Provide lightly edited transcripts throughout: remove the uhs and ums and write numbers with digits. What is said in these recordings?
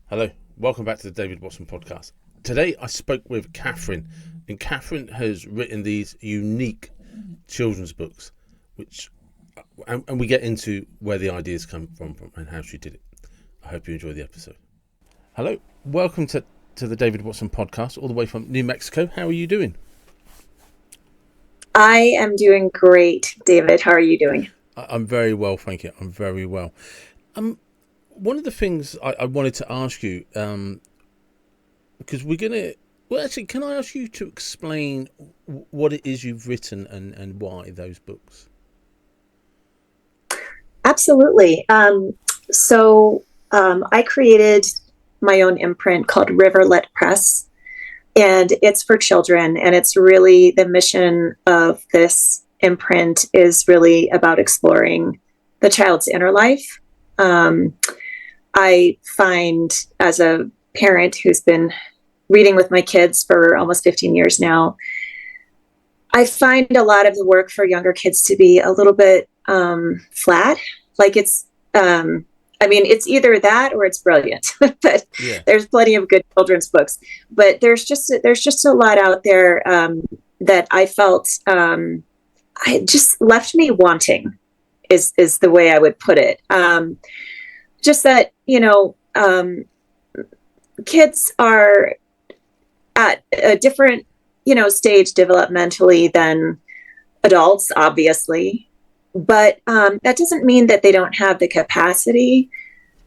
Hello, welcome back to the David Watson podcast. Today I spoke with Katherine, and Katherine has written these unique children's books, and we get into where the ideas come from and how she did it. I hope you enjoy the episode. Hello, welcome to the David Watson podcast, all the way from New Mexico. How are you doing? I am doing great, David. How are you doing? I'm very well, thank you. I'm very well. One of the things I wanted to ask you, because can I ask you to explain what it is you've written and why those books? Absolutely. I created my own imprint called Riverlet Press, and it's for children. And it's really the mission of this imprint is really about exploring the child's inner life. I find, as a parent who's been reading with my kids for almost 15 years now, I find a lot of the work for younger kids to be a little bit flat. Like it's either that or it's brilliant. But yeah. There's plenty of good children's books. But there's just a lot out there that I felt it just left me wanting, is the way I would put it. Just that, kids are at a different, stage developmentally than adults, obviously. But that doesn't mean that they don't have the capacity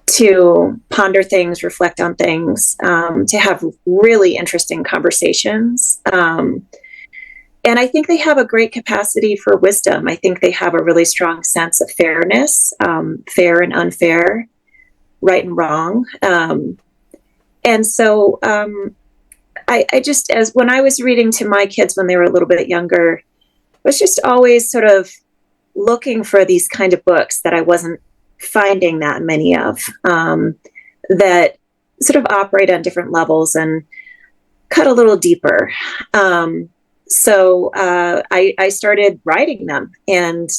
to ponder things, reflect on things, to have really interesting conversations. And I think they have a great capacity for wisdom. I think they have a really strong sense of fairness, fair and unfair, right and wrong. And so I just, as when I was reading to my kids when they were a little bit younger, was just always sort of looking for these kind of books that I wasn't finding that many of, that sort of operate on different levels and cut a little deeper. So I started writing them and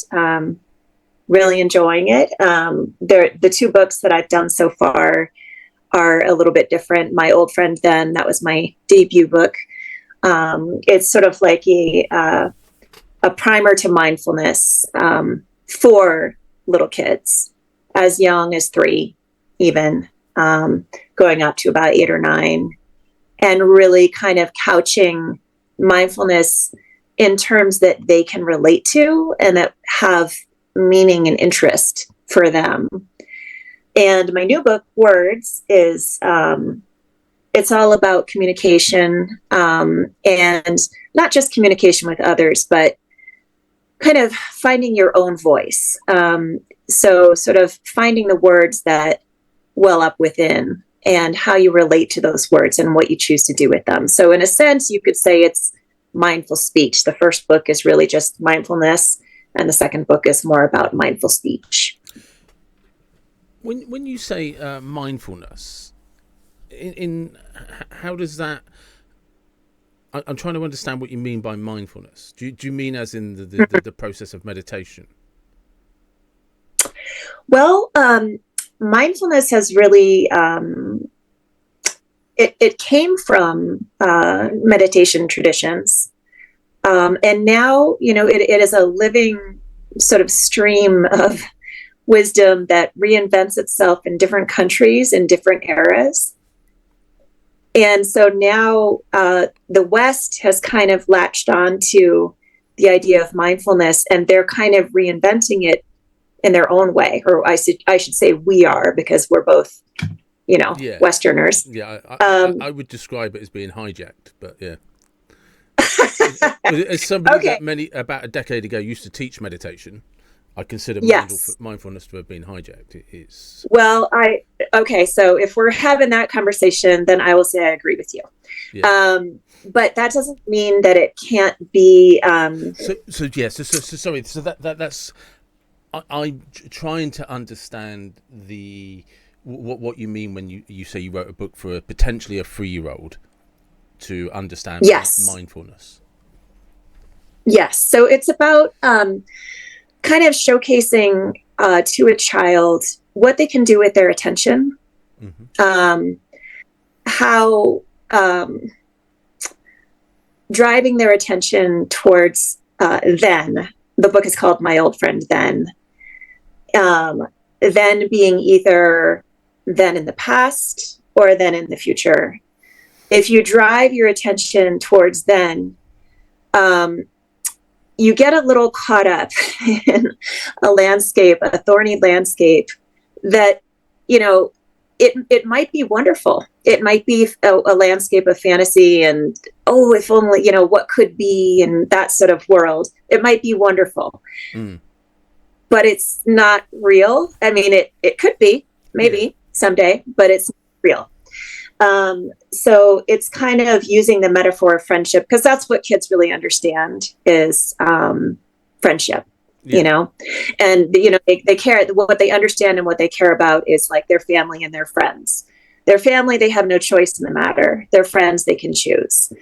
really enjoying it. The two books that I've done so far are a little bit different. My Old Friend Then, that was my debut book. It's sort of like a primer to mindfulness for little kids as young as 3, even going up to about 8 or 9, and really kind of couching mindfulness in terms that they can relate to and that have meaning and interest for them. And my new book, Words, is it's all about communication, and not just communication with others, but kind of finding your own voice. So sort of finding the words that well up within and how you relate to those words and what you choose to do with them. So in a sense, you could say it's mindful speech. The first book is really just mindfulness, and the second book is more about mindful speech. When you say mindfulness, in how does that? I'm trying to understand what you mean by mindfulness. Do you mean as in the process of meditation? Well, mindfulness has really it came from meditation traditions, and now it is a living sort of stream of wisdom that reinvents itself in different countries in different eras. And so now the West has kind of latched on to the idea of mindfulness, and they're kind of reinventing it in their own way. Or I should say we are, because we're both, Yeah. Westerners. Yeah, I would describe it as being hijacked, but yeah. As somebody that about a decade ago used to teach meditation, I consider mindfulness to have been hijacked. It is. Well, so if we're having that conversation, then I will say I agree with you. Yeah. But that doesn't mean that it can't be. Sorry. So that's. I'm trying to understand what you mean when you say you wrote a book for potentially a 3-year-old to understand mindfulness. Yes. So it's about kind of showcasing to a child what they can do with their attention. Mm-hmm. how driving their attention towards then. The book is called My Old Friend Then. Then being either then in the past or then in the future. If you drive your attention towards then, you get a little caught up in a landscape, a thorny landscape that, you know, it might be wonderful. It might be a landscape of fantasy and, oh, if only, you know, what could be in that sort of world. It might be wonderful. Mm. But it's not real. I mean, it could be, maybe someday, but it's not real. So it's kind of using the metaphor of friendship, because that's what kids really understand is friendship, you know, and, you know, they care. What they understand and what they care about is like their family and their friends. Their family, they have no choice in the matter. Their friends, they can choose.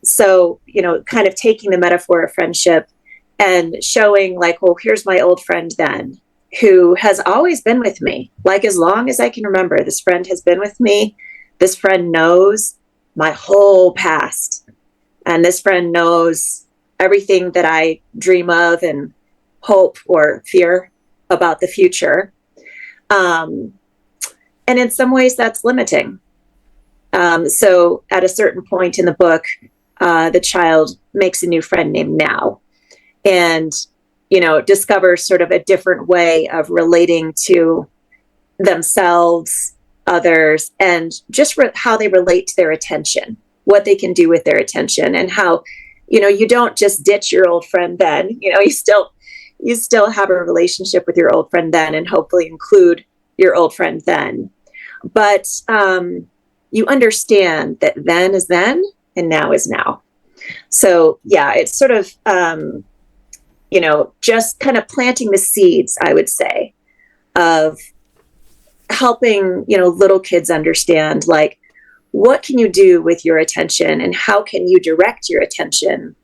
So, you know, kind of taking the metaphor of friendship and showing like, well, here's my old friend then, who has always been with me, like as long as I can remember. This friend has been with me. This friend knows my whole past. And this friend knows everything that I dream of and hope or fear about the future. And in some ways that's limiting. So at a certain point in the book, the child makes a new friend named Now, and, you know, discovers sort of a different way of relating to themselves, others, and just how they relate to their attention, what they can do with their attention, and how, you know, you don't just ditch your old friend then, you know, you still have a relationship with your old friend then, and hopefully include your old friend then. But you understand that then is then and now is now. So yeah, it's sort of, you know, just kind of planting the seeds, I would say, of helping, you know, little kids understand, like, what can you do with your attention and how can you direct your attention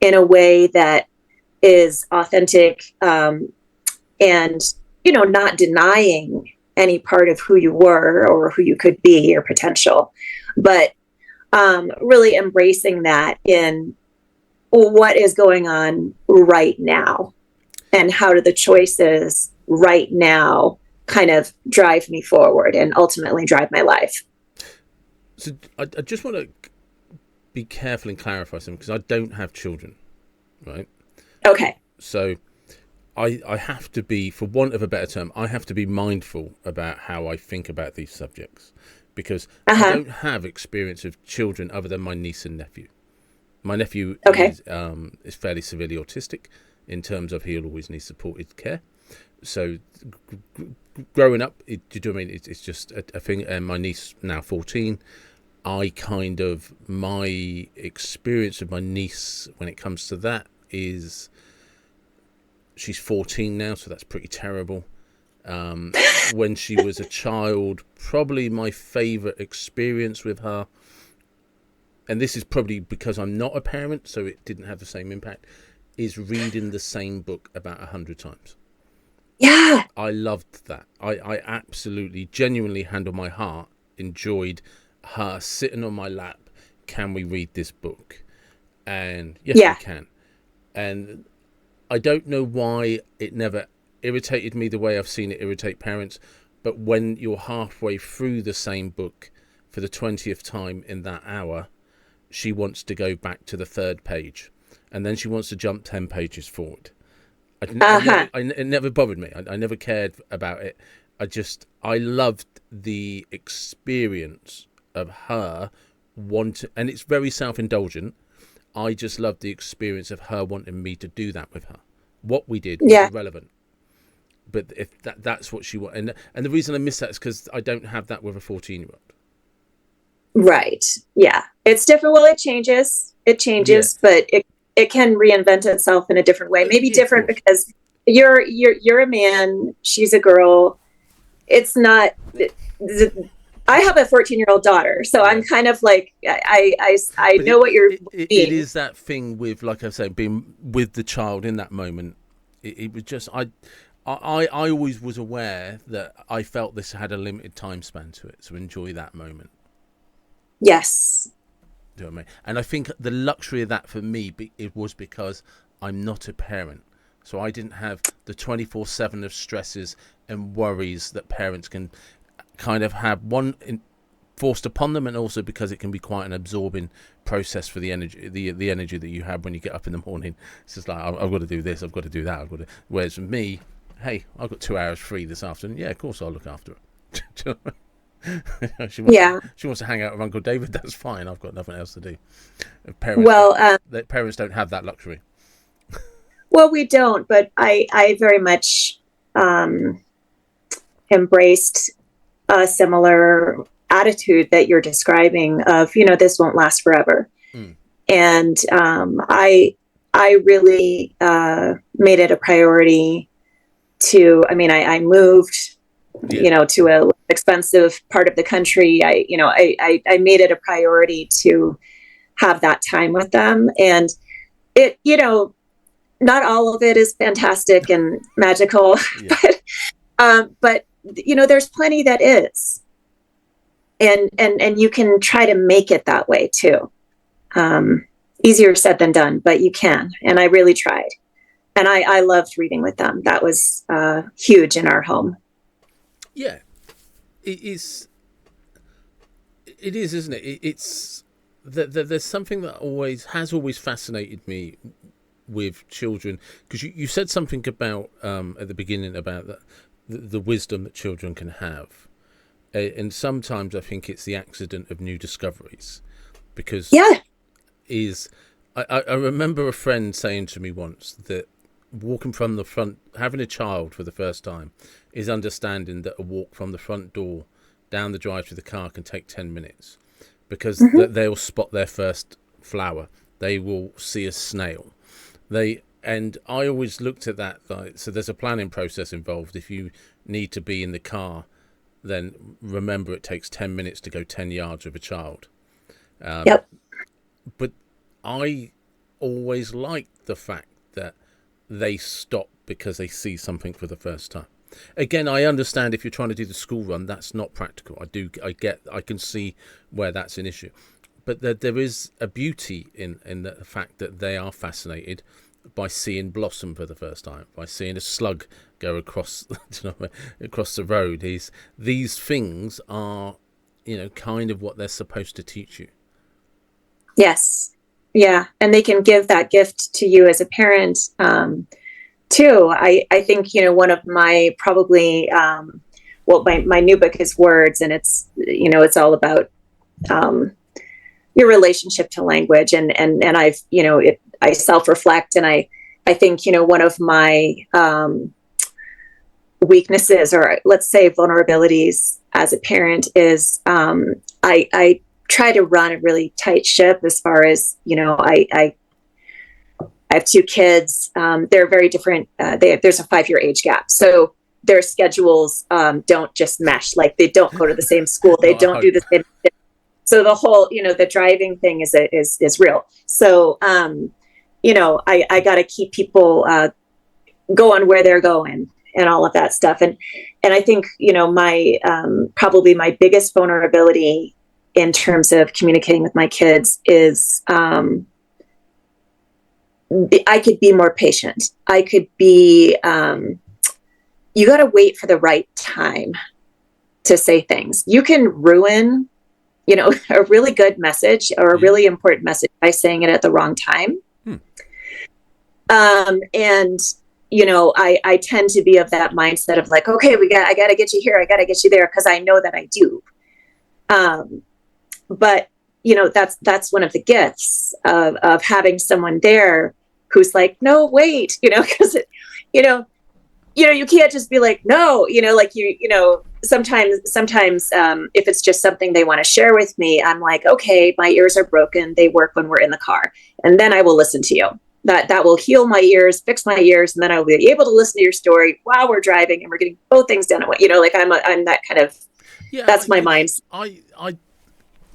in a way that is authentic, and, you know, not denying any part of who you were or who you could be, your potential, but really embracing that in what is going on right now, and how do the choices right now kind of drive me forward and ultimately drive my life. So I just want to be careful and clarify something, because I don't have children, right? Okay. So I have to be, for want of a better term, I have to be mindful about how I think about these subjects, because I don't have experience of children other than my niece and nephew. My nephew is fairly severely autistic, in terms of he'll always need supported care. So growing up, do you know what I mean? It's just a thing. And my niece, now 14, my experience of my niece when it comes to that is, she's 14 now, so that's pretty terrible. When she was a child, probably my favourite experience with her, and this is probably because I'm not a parent, so it didn't have the same impact, is reading the same book about 100 times. Yeah. I loved that. I absolutely, genuinely, hand on my heart, enjoyed her sitting on my lap. Can we read this book? And yes, we can. And I don't know why it never irritated me the way I've seen it irritate parents, but when you're halfway through the same book for the 20th time in that hour, she wants to go back to the third page, and then she wants to jump 10 pages forward. It never bothered me. I never cared about it. I loved the experience of her wanting, and it's very self-indulgent. I just loved the experience of her wanting me to do that with her. What we did was irrelevant. But if that's what she wanted, and the reason I miss that is because I don't have that with a 14-year-old. Right. Yeah. It's different. Well, it changes, but it can reinvent itself in a different way. Maybe different because you're a man, she's a girl. It's not, I have a 14-year-old daughter, so I'm kind of like, I know what you're it is that thing with, like I say, being with the child in that moment. It was just, I always was aware that I felt this had a limited time span to it, so enjoy that moment. Yes. Do you know what I mean? And I think the luxury of that for me, it was because I'm not a parent. So I didn't have the 24/7 of stresses and worries that parents can kind of have, forced upon them, and also because it can be quite an absorbing process for the energy, the energy that you have when you get up in the morning. It's just like, I've got to do this, I've got to do that, I've got to. Whereas for me, hey, I've got 2 hours free this afternoon. Yeah, of course I'll look after it. Do you know what I mean? She wants to hang out with Uncle David. That's fine. I've got nothing else to do. Parents don't have that luxury. Well, we don't, but I very much embraced a similar attitude that you're describing of, this won't last forever. And I really made it a priority to, I moved, to a expensive part of the country. I made it a priority to have that time with them. And it, not all of it is fantastic and magical, but there's plenty that is. And you can try to make it that way too. Easier said than done, but you can. And I really tried. And I loved reading with them. That was huge in our home. Yeah, it is, isn't it? It's there's something that has always fascinated me with children, because you said something about at the beginning about the wisdom that children can have. And sometimes I think it's the accident of new discoveries, because I remember a friend saying to me once that walking from the front, having a child for the first time, is understanding that a walk from the front door down the drive to the car can take 10 minutes, because they'll spot their first flower, they will see a snail, and I always looked at that like, so there's a planning process involved. If you need to be in the car, then remember it takes 10 minutes to go 10 yards with a child. But I always liked the fact that they stop because they see something for the first time. Again, I understand if you're trying to do the school run, that's not practical. I can see where that's an issue. But there is a beauty in the fact that they are fascinated by seeing blossom for the first time, by seeing a slug go across across the road. These things are, kind of what they're supposed to teach you. Yes. Yeah. And they can give that gift to you as a parent, too. I think, one of my probably, my new book is Words, and it's, it's all about your relationship to language. And I've, I self-reflect, and I think, one of my weaknesses, or let's say vulnerabilities as a parent, is I try to run a really tight ship as far as, I have 2 kids. They're very different. There's a 5-year age gap. So their schedules don't just mesh. Like, they don't go to the same school. They don't do the same thing. So the whole, the driving thing is real. So, I got to keep people going where they're going and all of that stuff. And I think, my probably my biggest vulnerability in terms of communicating with my kids is I could be more patient. I could be, you got to wait for the right time to say things. You can ruin, a really good message or a really important message by saying it at the wrong time. And, I tend to be of that mindset of like, okay, I got to get you here. I got to get you there, because I know that I do. But, that's one of the gifts of having someone there who's like, no, wait, because you can't just be like, no, like sometimes if it's just something they want to share with me, I'm like, okay, my ears are broken. They work when we're in the car, and then I will listen to you. That will heal my ears, fix my ears, and then I will be able to listen to your story while we're driving and we're getting both things done at once. Like I'm that kind of, that's my mind. I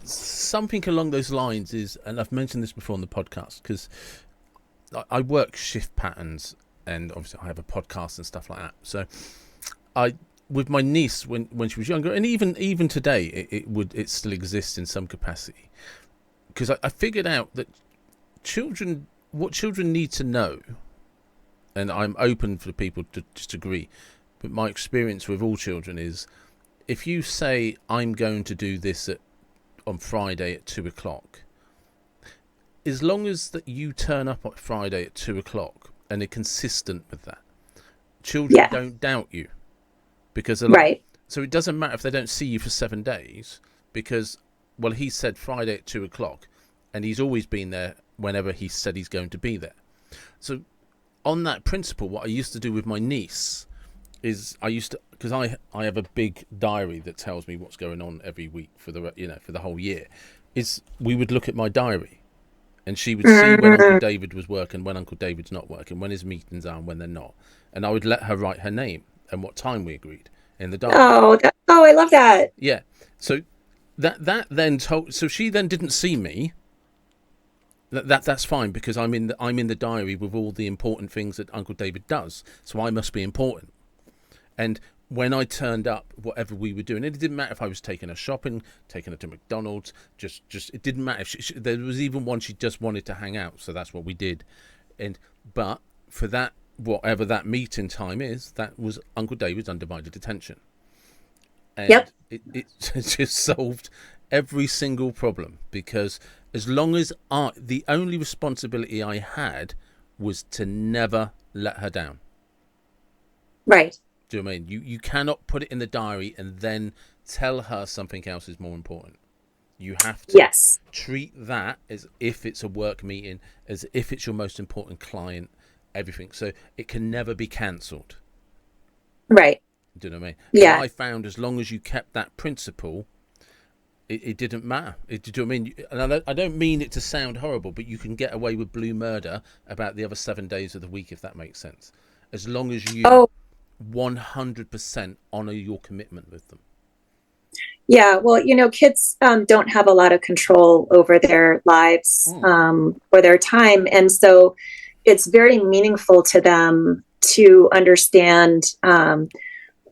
something along those lines is, and I've mentioned this before on the podcast, because I work shift patterns, and obviously I have a podcast and stuff like that. So with my niece when she was younger, and even today, it still exists in some capacity, because I figured out that what children need to know, and I'm open for people to disagree, but my experience with all children is, if you say, I'm going to do this on Friday at 2:00, as long as that you turn up on Friday at 2:00 and are consistent with that, children don't doubt you, because so it doesn't matter if they don't see you for 7 days, because, well, he said Friday at 2:00, and he's always been there whenever he said he's going to be there. So on that principle, what I used to do with my niece is because I have a big diary that tells me what's going on every week for the whole year, is we would look at my diary, and she would see when Uncle David was working, when Uncle David's not working, when his meetings are and when they're not, and I would let her write her name and what time we agreed in the diary. I love that. Yeah. So that then told. So she then didn't see me. That's fine, because I'm in the diary with all the important things that Uncle David does. So I must be important. And when I turned up, whatever we were doing, it didn't matter if I was taking her shopping, taking her to McDonald's. Just it didn't matter. There was even one she just wanted to hang out, so that's what we did. But for that, whatever that meeting time is, that was Uncle David's undivided attention. And it just solved every single problem, because as long as the only responsibility I had was to never let her down. Right. Do you know what I mean? You cannot put it in the diary and then tell her something else is more important. You have to treat that as if it's a work meeting, as if it's your most important client, everything. So it can never be cancelled. Right. Do you know what I mean? Yeah. And I found as long as you kept that principle, it didn't matter. Do you know what I mean? And I don't mean it to sound horrible, but you can get away with blue murder about the other 7 days of the week, if that makes sense. As long as you 100% honour your commitment with them. Yeah, well, kids don't have a lot of control over their lives or their time. And so it's very meaningful to them to understand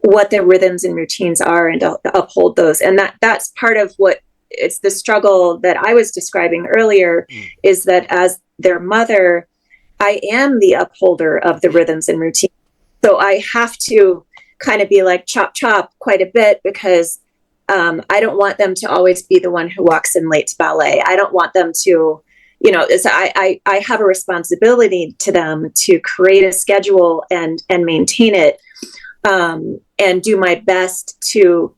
what their rhythms and routines are, and to uphold those. And that's part of what it's the struggle that I was describing earlier, is that as their mother, I am the upholder of the rhythms and routines. So I have to kind of be like chop chop quite a bit, because I don't want them to always be the one who walks in late to ballet. I don't want them to, I have a responsibility to them to create a schedule and maintain it, and do my best to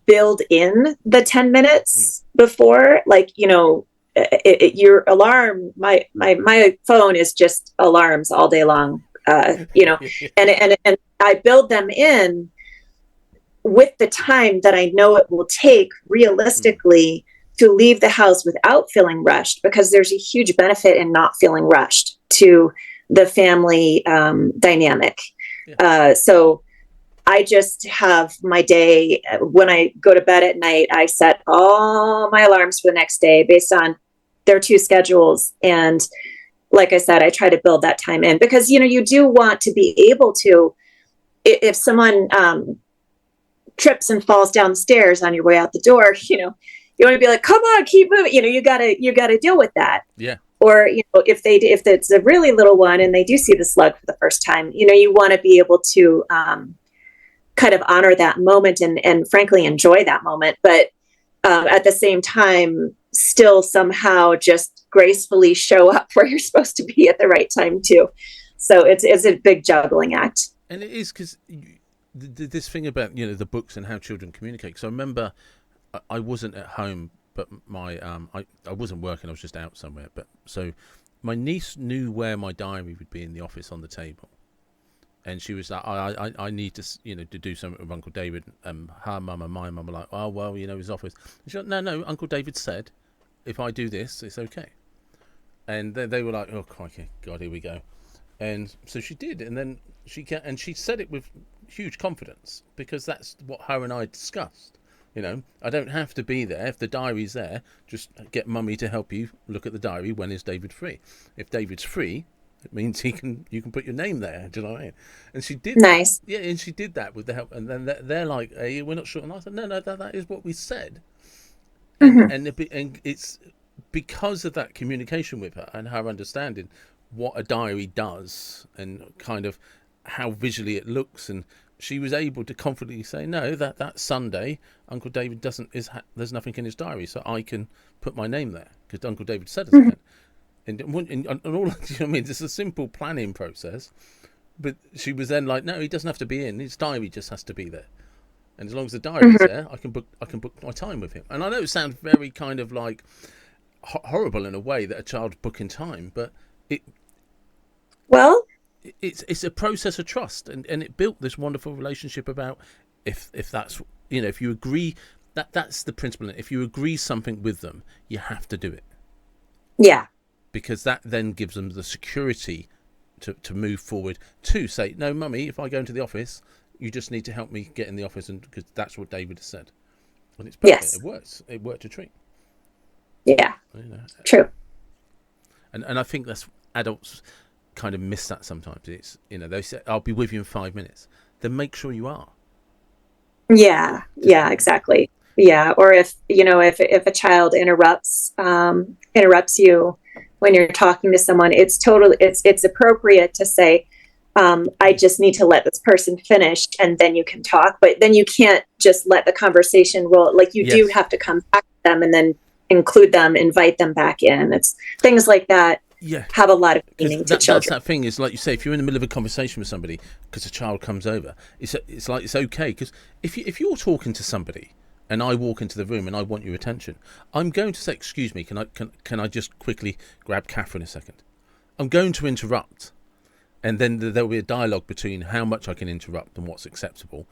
build in the 10 minutes before, like, your alarm, my phone is just alarms all day long, and I build them in with the time that I know it will take realistically to leave the house without feeling rushed, because there's a huge benefit in not feeling rushed to the family dynamic. So I just have my day. When I go to bed at night, I set all my alarms for the next day based on their two schedules. And like I said, I try to build that time in, because, you do want to be able to, if someone trips and falls down the stairs on your way out the door, you want to be like, come on, keep moving. You gotta deal with that. Yeah. Or, if it's a really little one and they do see the slug for the first time, you want to be able to kind of honor that moment and frankly enjoy that moment, but at the same time still somehow just gracefully show up where you're supposed to be at the right time too. So it's a big juggling act. And it is, because this thing about the books and how children communicate. So I remember I wasn't at home, but my I wasn't working. I was just out somewhere. But so my niece knew where my diary would be in the office on the table. And she was like, I need to, to do something with Uncle David. Her mum and my mum were like, oh, well, his office. And she went, no, Uncle David said, if I do this, it's okay. And they were like, oh, crikey, God, here we go. And so she did. And then she said it with huge confidence, because that's what her and I discussed. I don't have to be there. If the diary's there, just get mummy to help you look at the diary. When is David free? If David's free, It means you can put your name there. Do you know what I mean? And she did Nice. that. Yeah, and she did that with the help. And then they're like, hey, we're not sure. And I said, no, that is what we said. And Mm-hmm. and it's because of that communication with her and her understanding what a diary does and kind of how visually it looks, and she was able to confidently say, no, that Sunday Uncle David there's nothing in his diary, so I can put my name there because Uncle David said it again. And all, you know what I mean, it's a simple planning process, but she was then like, no, he doesn't have to be in, his diary just has to be there, and as long as the diary's there, I can book my time with him. And I know it sounds very kind of like horrible in a way that a child's booking time, but Well, it's a process of trust, and it built this wonderful relationship about if that's, you know, if you agree that's the principle. If you agree something with them, you have to do it. yeah. Because that then gives them the security to move forward, to say, no, mummy, if I go into the office, you just need to help me get in the office, and because that's what David has said. And it's perfect. Yes. It works. It worked a treat. Yeah. You know? True. And I think that's adults kind of miss that sometimes. It's, you know, they say, I'll be with you in 5 minutes. Then make sure you are. Yeah. Yeah, exactly. Yeah. Or if a child interrupts you when you're talking to someone, it's appropriate to say, I just need to let this person finish and then you can talk, but then you can't just let the conversation roll. Like you do have to come back to them and then include them, invite them back in. It's things like that. Yeah, have a lot of meaning to children. That's that thing, is like you say, if you're in the middle of a conversation with somebody because a child comes over, it's like it's okay, because if you're talking to somebody and I walk into the room and I want your attention, I'm going to say, excuse me, can I just quickly grab Katherine a second? I'm going to interrupt, and then there'll be a dialogue between how much I can interrupt and what's acceptable,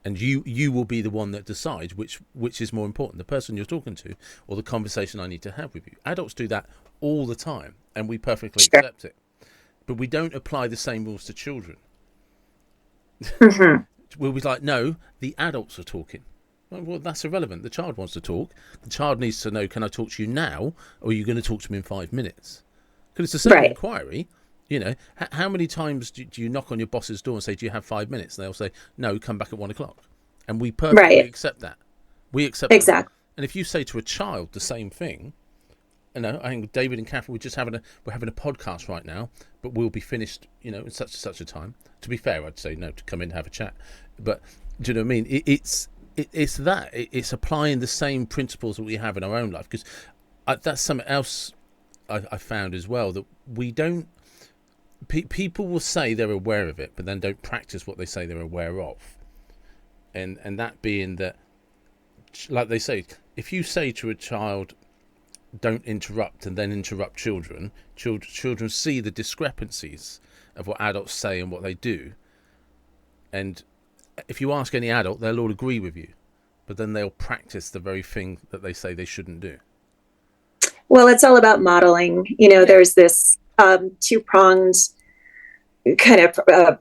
and you will be the one that decides which is more important, the person you're talking to or the conversation I need to have with you. Adults do that all the time, and we perfectly accept it, but we don't apply the same rules to children. We'll be like, no, the adults are talking. Well, that's irrelevant. The child wants to talk. The child needs to know, can I talk to you now, or are you going to talk to me in 5 minutes? Because it's the same inquiry. You know, how many times do you knock on your boss's door and say, do you have 5 minutes? And they'll say, no, come back at 1 o'clock. And we perfectly accept that. We accept exactly. That. And if you say to a child the same thing, you know, I think David and Katherine, we're having a podcast right now, but we'll be finished, you know, in such and such a time. To be fair, I'd say no, to come in and have a chat. But do you know what I mean? It's applying the same principles that we have in our own life. Because that's something else I found as well, that we don't. People will say they're aware of it, but then don't practice what they say they're aware of. And that being that, like they say, if you say to a child, don't interrupt, and then interrupt children see the discrepancies of what adults say and what they do. And if you ask any adult, they'll all agree with you, but then they'll practice the very thing that they say they shouldn't do. Well, it's all about modeling. You know, there's this two-pronged kind of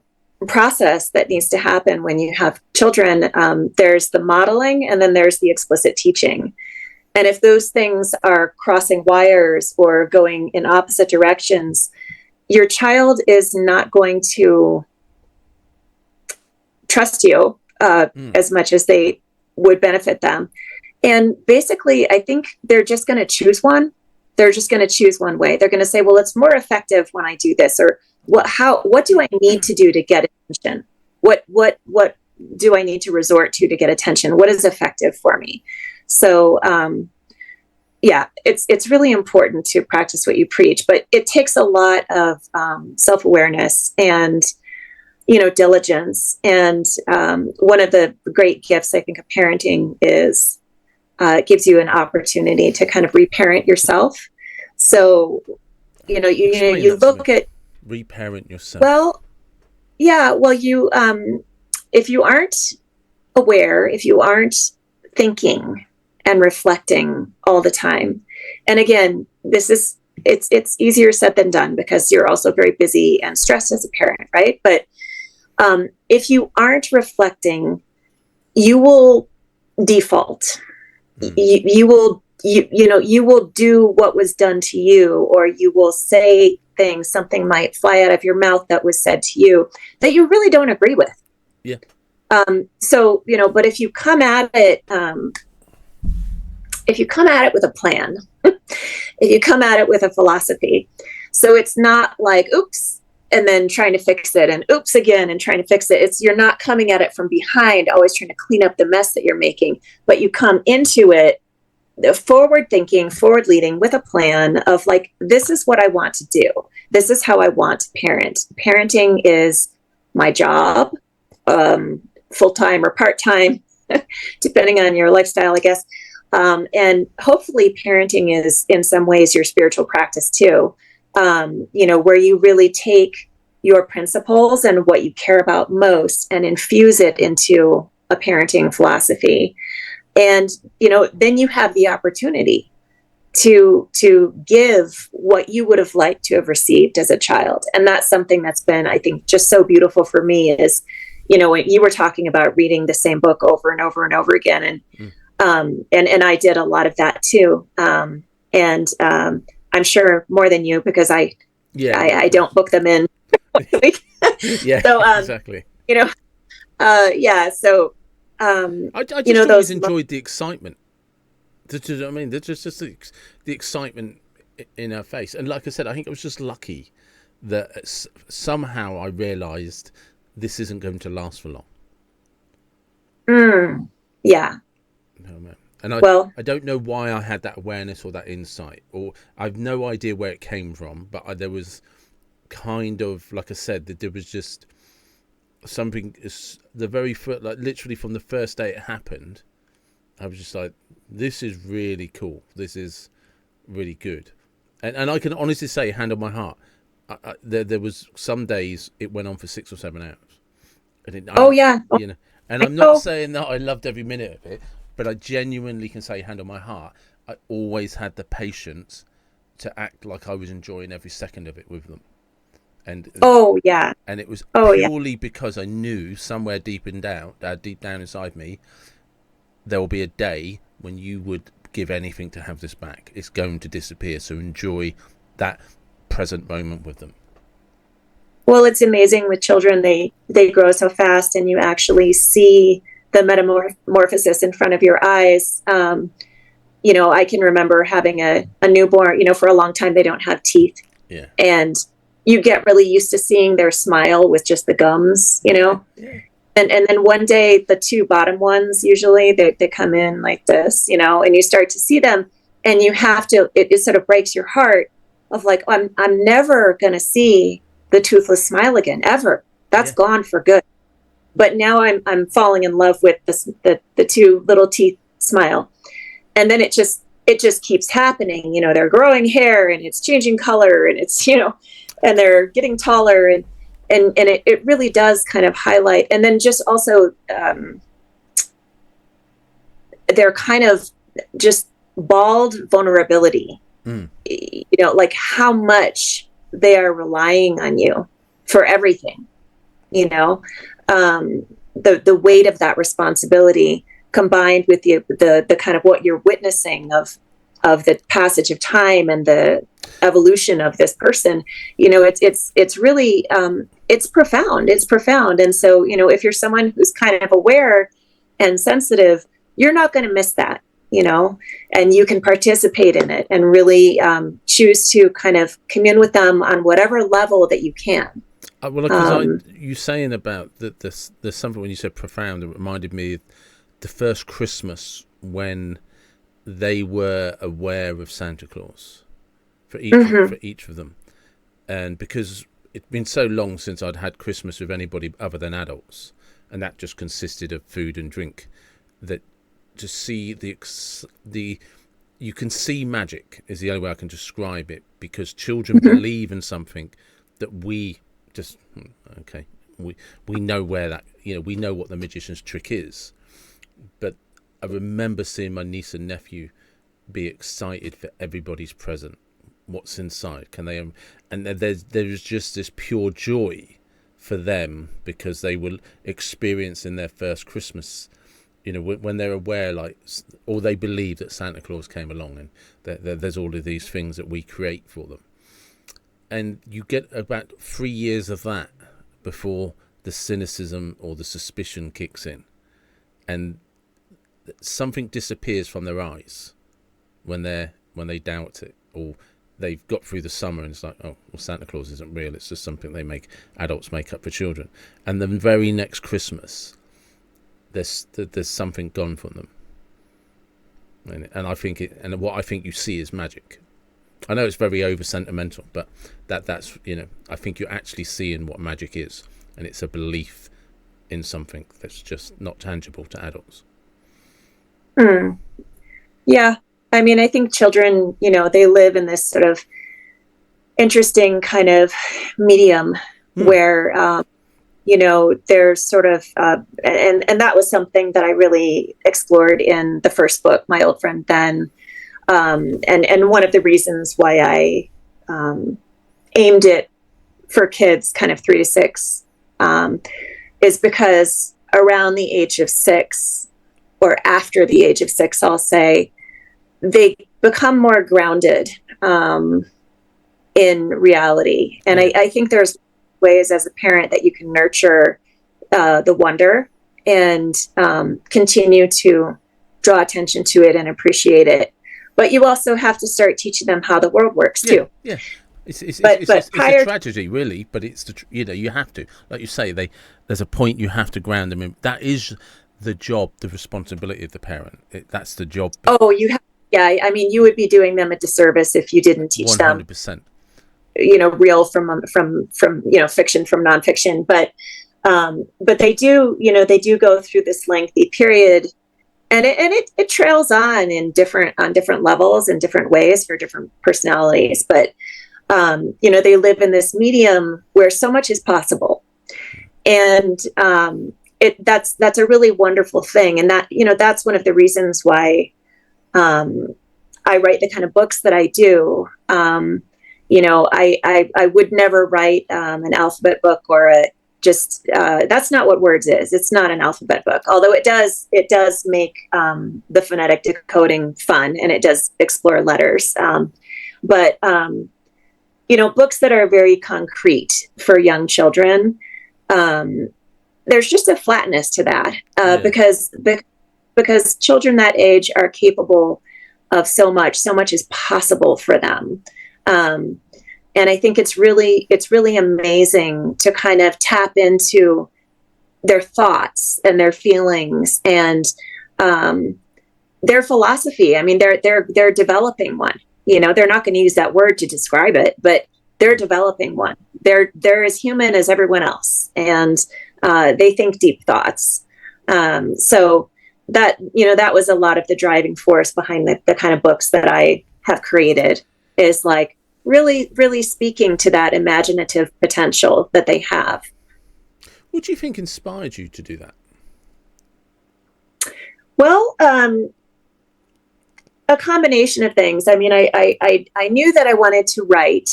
process that needs to happen when you have children. There's the modeling, and then there's the explicit teaching. And if those things are crossing wires or going in opposite directions, your child is not going to trust you as much as they would benefit them. And basically, I think they're just going to choose one. They're just going to choose one way. They're going to say, well, it's more effective when I do this, or what do I need to do to get attention? What do I need to resort to get attention? What is effective for me? So, it's really important to practice what you preach, but it takes a lot of self-awareness and, you know, diligence. And one of the great gifts, I think, of parenting is it gives you an opportunity to kind of reparent yourself. So, you know, you look at reparent yourself. Well, yeah. Well, you if you aren't aware, if you aren't thinking and reflecting all the time, and again, it's easier said than done because you're also very busy and stressed as a parent, right? But if you aren't reflecting, you will default. You will do what was done to you, or you will say things, something might fly out of your mouth that was said to you that you really don't agree with. Yeah. So, but if you come at it, with a plan, if you come at it with a philosophy, so it's not like, oops, and then trying to fix it, and oops again, and trying to fix it. You're not coming at it from behind, always trying to clean up the mess that you're making, but you come into it forward thinking, forward leading with a plan of like, this is what I want to do. This is how I want to parent. Parenting is my job, full-time or part-time, depending on your lifestyle, I guess. And hopefully parenting is in some ways your spiritual practice too, where you really take your principles and what you care about most and infuse it into a parenting philosophy. And, then you have the opportunity to give what you would have liked to have received as a child. And that's something that's been, I think, just so beautiful for me is, when you were talking about reading the same book over and over and over again. And I did a lot of that too. And I'm sure more than you, because I don't book them in. Yeah, so, exactly. Yeah. So, I just always enjoyed the excitement. Do you know what I mean? There's just the excitement in her face. And like I said, I think I was just lucky that somehow I realised this isn't going to last for long. Yeah. No, man. And I don't know why I had that awareness or that insight, or I've no idea where it came from, but there was kind of, like I said, that there was just something, the very first, like literally from the first day it happened, I was just like, this is really cool. This is really good. And I can honestly say, hand on my heart, there was some days it went on for 6 or 7 hours. And and I'm not saying that I loved every minute of it, but I genuinely can say, hand on my heart, I always had the patience to act like I was enjoying every second of it with them. And and it was purely because I knew somewhere deep down inside me, there will be a day when you would give anything to have this back. It's going to disappear, so enjoy that present moment with them. Well, it's amazing with children. They grow so fast, and you actually see the metamorphosis in front of your eyes. I can remember having a newborn. For a long time they don't have teeth. Yeah. And you get really used to seeing their smile with just the gums, Yeah. And then one day the 2 bottom ones, usually they come in like this, and you start to see them, and you have to, it sort of breaks your heart of like, I'm never going to see the toothless smile again, ever. That's gone for good. But now I'm falling in love with the 2 little teeth smile. And then it just keeps happening. They're growing hair, and it's changing color, and it's, and they're getting taller, and it really does kind of highlight. And then just also, they're kind of just bald vulnerability, like how much they are relying on you for everything, the weight of that responsibility combined with the kind of what you're witnessing of the passage of time and the evolution of this person, it's really, it's profound. And so, if you're someone who's kind of aware and sensitive, you're not going to miss that, and you can participate in it and really choose to kind of commune with them on whatever level that you can. Well, because you saying about there's something when you said profound that reminded me of the first Christmas when they were aware of Santa Claus for each of them, and because it'd been so long since I'd had Christmas with anybody other than adults, and that just consisted of food and drink, that to see you can see magic is the only way I can describe it, because children believe in something that we just we know where that, we know what the magician's trick is. But I remember seeing my niece and nephew be excited for everybody's present, what's inside, can they, and there's just this pure joy for them because they were experiencing their first Christmas, when they're aware, like, or they believe that Santa Claus came along, and there's all of these things that we create for them. and you get about 3 years of that before the cynicism or the suspicion kicks in, and something disappears from their eyes when they doubt it, or they've got through the summer and it's like, oh, well, Santa Claus isn't real, it's just something adults make up for children. And the very next Christmas, there's something gone from them. And I think what I think you see is magic. I know it's very over sentimental, but that's I think you're actually seeing what magic is, and it's a belief in something that's just not tangible to adults. Yeah. I mean, I think children, they live in this sort of interesting kind of medium where, there's sort of, and that was something that I really explored in the first book, My Old Friend Then. And one of the reasons why I aimed it for kids kind of 3 to 6 is because around the age of 6, or after the age of 6, I'll say, they become more grounded in reality. And I think there's ways as a parent that you can nurture the wonder and continue to draw attention to it and appreciate it. But you also have to start teaching them how the world works too. Yeah. It's a tragedy, really, but it's you have to, like you say, there's a point you have to ground them in. That is the job, the responsibility of the parent. That's the job. Oh, you have. Yeah, I mean, you would be doing them a disservice if you didn't teach 100%. them, real from fiction from nonfiction. But they do go through this lengthy period, and it trails on different levels in different ways for different personalities. But they live in this medium where so much is possible, and that's a really wonderful thing. And that's one of the reasons why I write the kind of books that I do. I would never write an alphabet book or that's not what Words is. It's not an alphabet book, although it does make the phonetic decoding fun, and it does explore letters. But books that are very concrete for young children, there's just a flatness to that because children that age are capable of so much is possible for them. And I think it's really amazing to kind of tap into their thoughts and their feelings and their philosophy. I mean, they're developing one. They're not going to use that word to describe it, but they're developing one. They're as human as everyone else, and they think deep thoughts. So that was a lot of the driving force behind the kind of books that I have created, is like really, really speaking to that imaginative potential that they have. What do you think inspired you to do that? Well, a combination of things. I mean, I knew that I wanted to write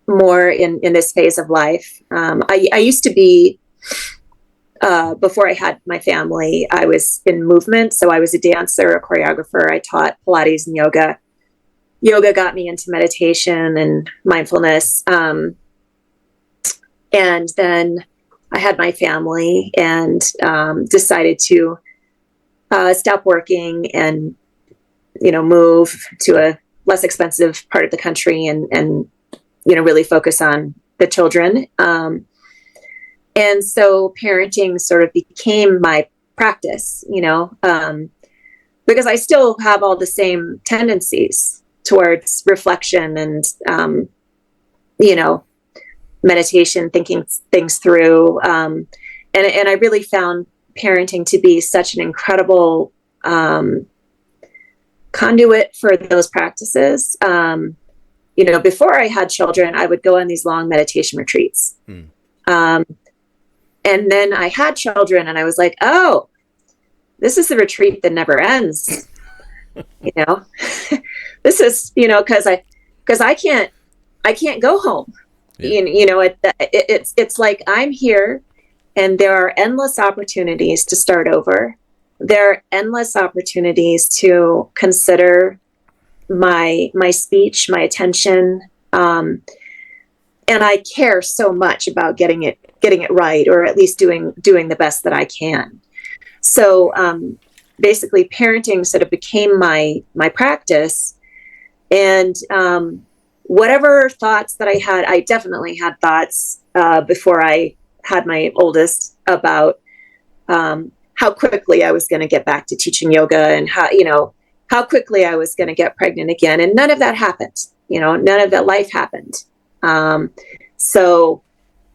more in this phase of life. I used to be, before I had my family, I was in movement. So I was a dancer, a choreographer. I taught Pilates and yoga. Yoga got me into meditation and mindfulness. And then I had my family and decided to stop working and, move to a less expensive part of the country and really focus on the children. And so parenting sort of became my practice, because I still have all the same tendencies towards reflection and, meditation, thinking things through. And I really found parenting to be such an incredible conduit for those practices. Before I had children, I would go on these long meditation retreats. And then I had children and I was like, oh, this is the retreat that never ends. This is, because I can't go home. Yeah. It's like I'm here and there are endless opportunities to start over. There are endless opportunities to consider my speech, my attention, And I care so much about getting it right, or at least doing the best that I can. So basically, parenting sort of became my practice, and whatever thoughts that I definitely had thoughts before I had my oldest about how quickly I was going to get back to teaching yoga, and how quickly I was going to get pregnant again. And none of that happened. None of that life happened. So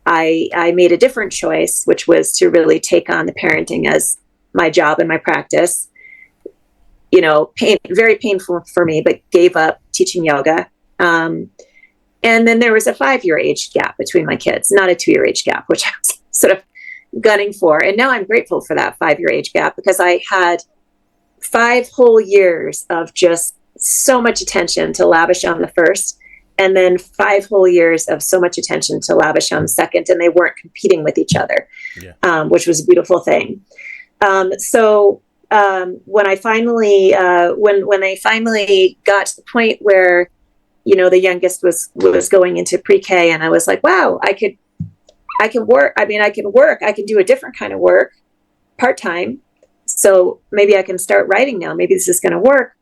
I made a different choice, which was to really take on the parenting as my job and my practice. Very painful for me, but gave up teaching yoga. And then there was a 5-year age gap between my kids, not a 2-year age gap, which I was sort of gunning for. And now I'm grateful for that 5-year age gap, because I had 5 whole years of just so much attention to lavish on the first, and then 5 whole years of so much attention to lavish on the second, and they weren't competing with each other, which was a beautiful thing. So when I finally, when they finally got to the point where, the youngest was going into pre-K, and I was like, wow, I can work. I mean, I can do a different kind of work part-time. So maybe I can start writing now. Maybe this is going to work.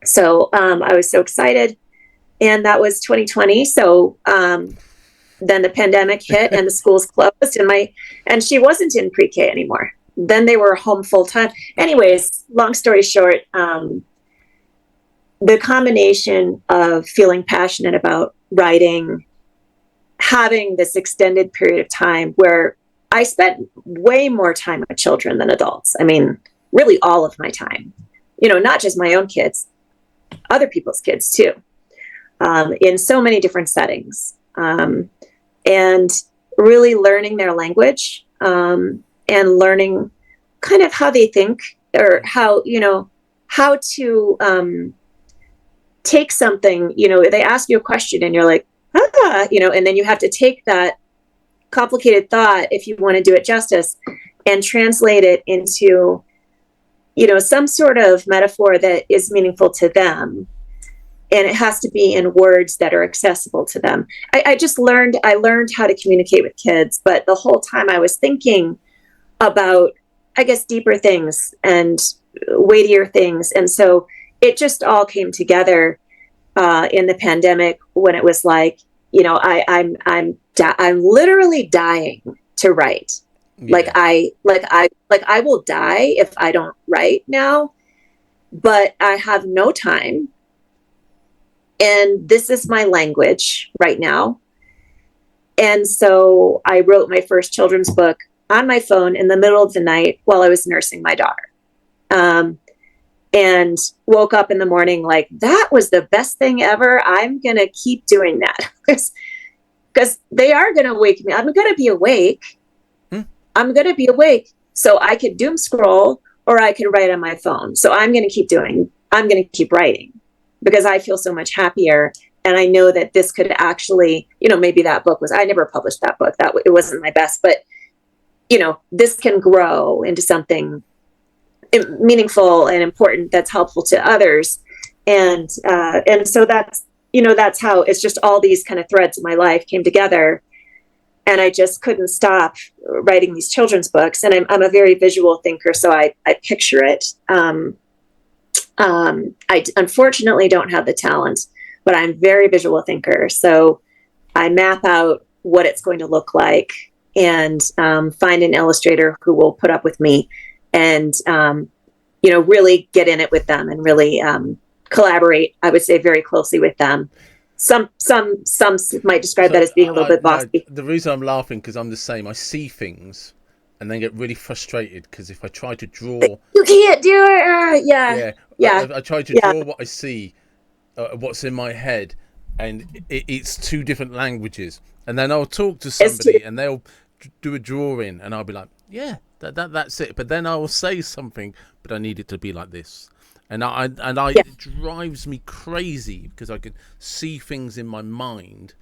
So I was so excited. And that was 2020. So then the pandemic hit and the schools closed, and she wasn't in pre-K anymore. Then they were home full time. Anyways, long story short, the combination of feeling passionate about writing, having this extended period of time where I spent way more time with children than adults. I mean, really all of my time, not just my own kids, other people's kids too, in so many different settings, and really learning their language, and learning kind of how they think, or how to take something, they ask you a question and you're like, and then you have to take that complicated thought, if you want to do it justice, and translate it into, some sort of metaphor that is meaningful to them. And it has to be in words that are accessible to them. I learned how to communicate with kids, but the whole time I was thinking about, I guess, deeper things and weightier things. And so it just all came together in the pandemic, when it was like, I'm literally dying to write. Yeah. I will die if I don't write now, but I have no time. And this is my language right now. And so I wrote my first children's book on my phone in the middle of the night while I was nursing my daughter. And woke up in the morning like, that was the best thing ever. I'm going to keep doing that, because they are going to wake me. I'm going to be awake. I'm going to be awake. So I could doom scroll, or I could write on my phone. So I'm going to keep writing, because I feel so much happier. And I know that this could actually, maybe that book I never published that book. It wasn't my best, but this can grow into something meaningful and important that's helpful to others. And so that's how it's just all these kind of threads of my life came together. And I just couldn't stop writing these children's books. And I'm a very visual thinker, so I picture it. I unfortunately don't have the talent, but I'm a very visual thinker. So I map out what it's going to look like, and find an illustrator who will put up with me, and really get in it with them, and really collaborate, I would say, very closely with them. Some might describe that as being a little bit bossy. The reason I'm laughing, because I'm the same. I see things and then get really frustrated, because if I try to draw, you can't do it. I try to draw what I see, what's in my head, and it's 2 different languages. And then I'll talk to somebody and they'll do a drawing, and I'll be like, yeah, that's it. But then I will say something, but I need it to be like this. And it drives me crazy, because I can see things in my mind,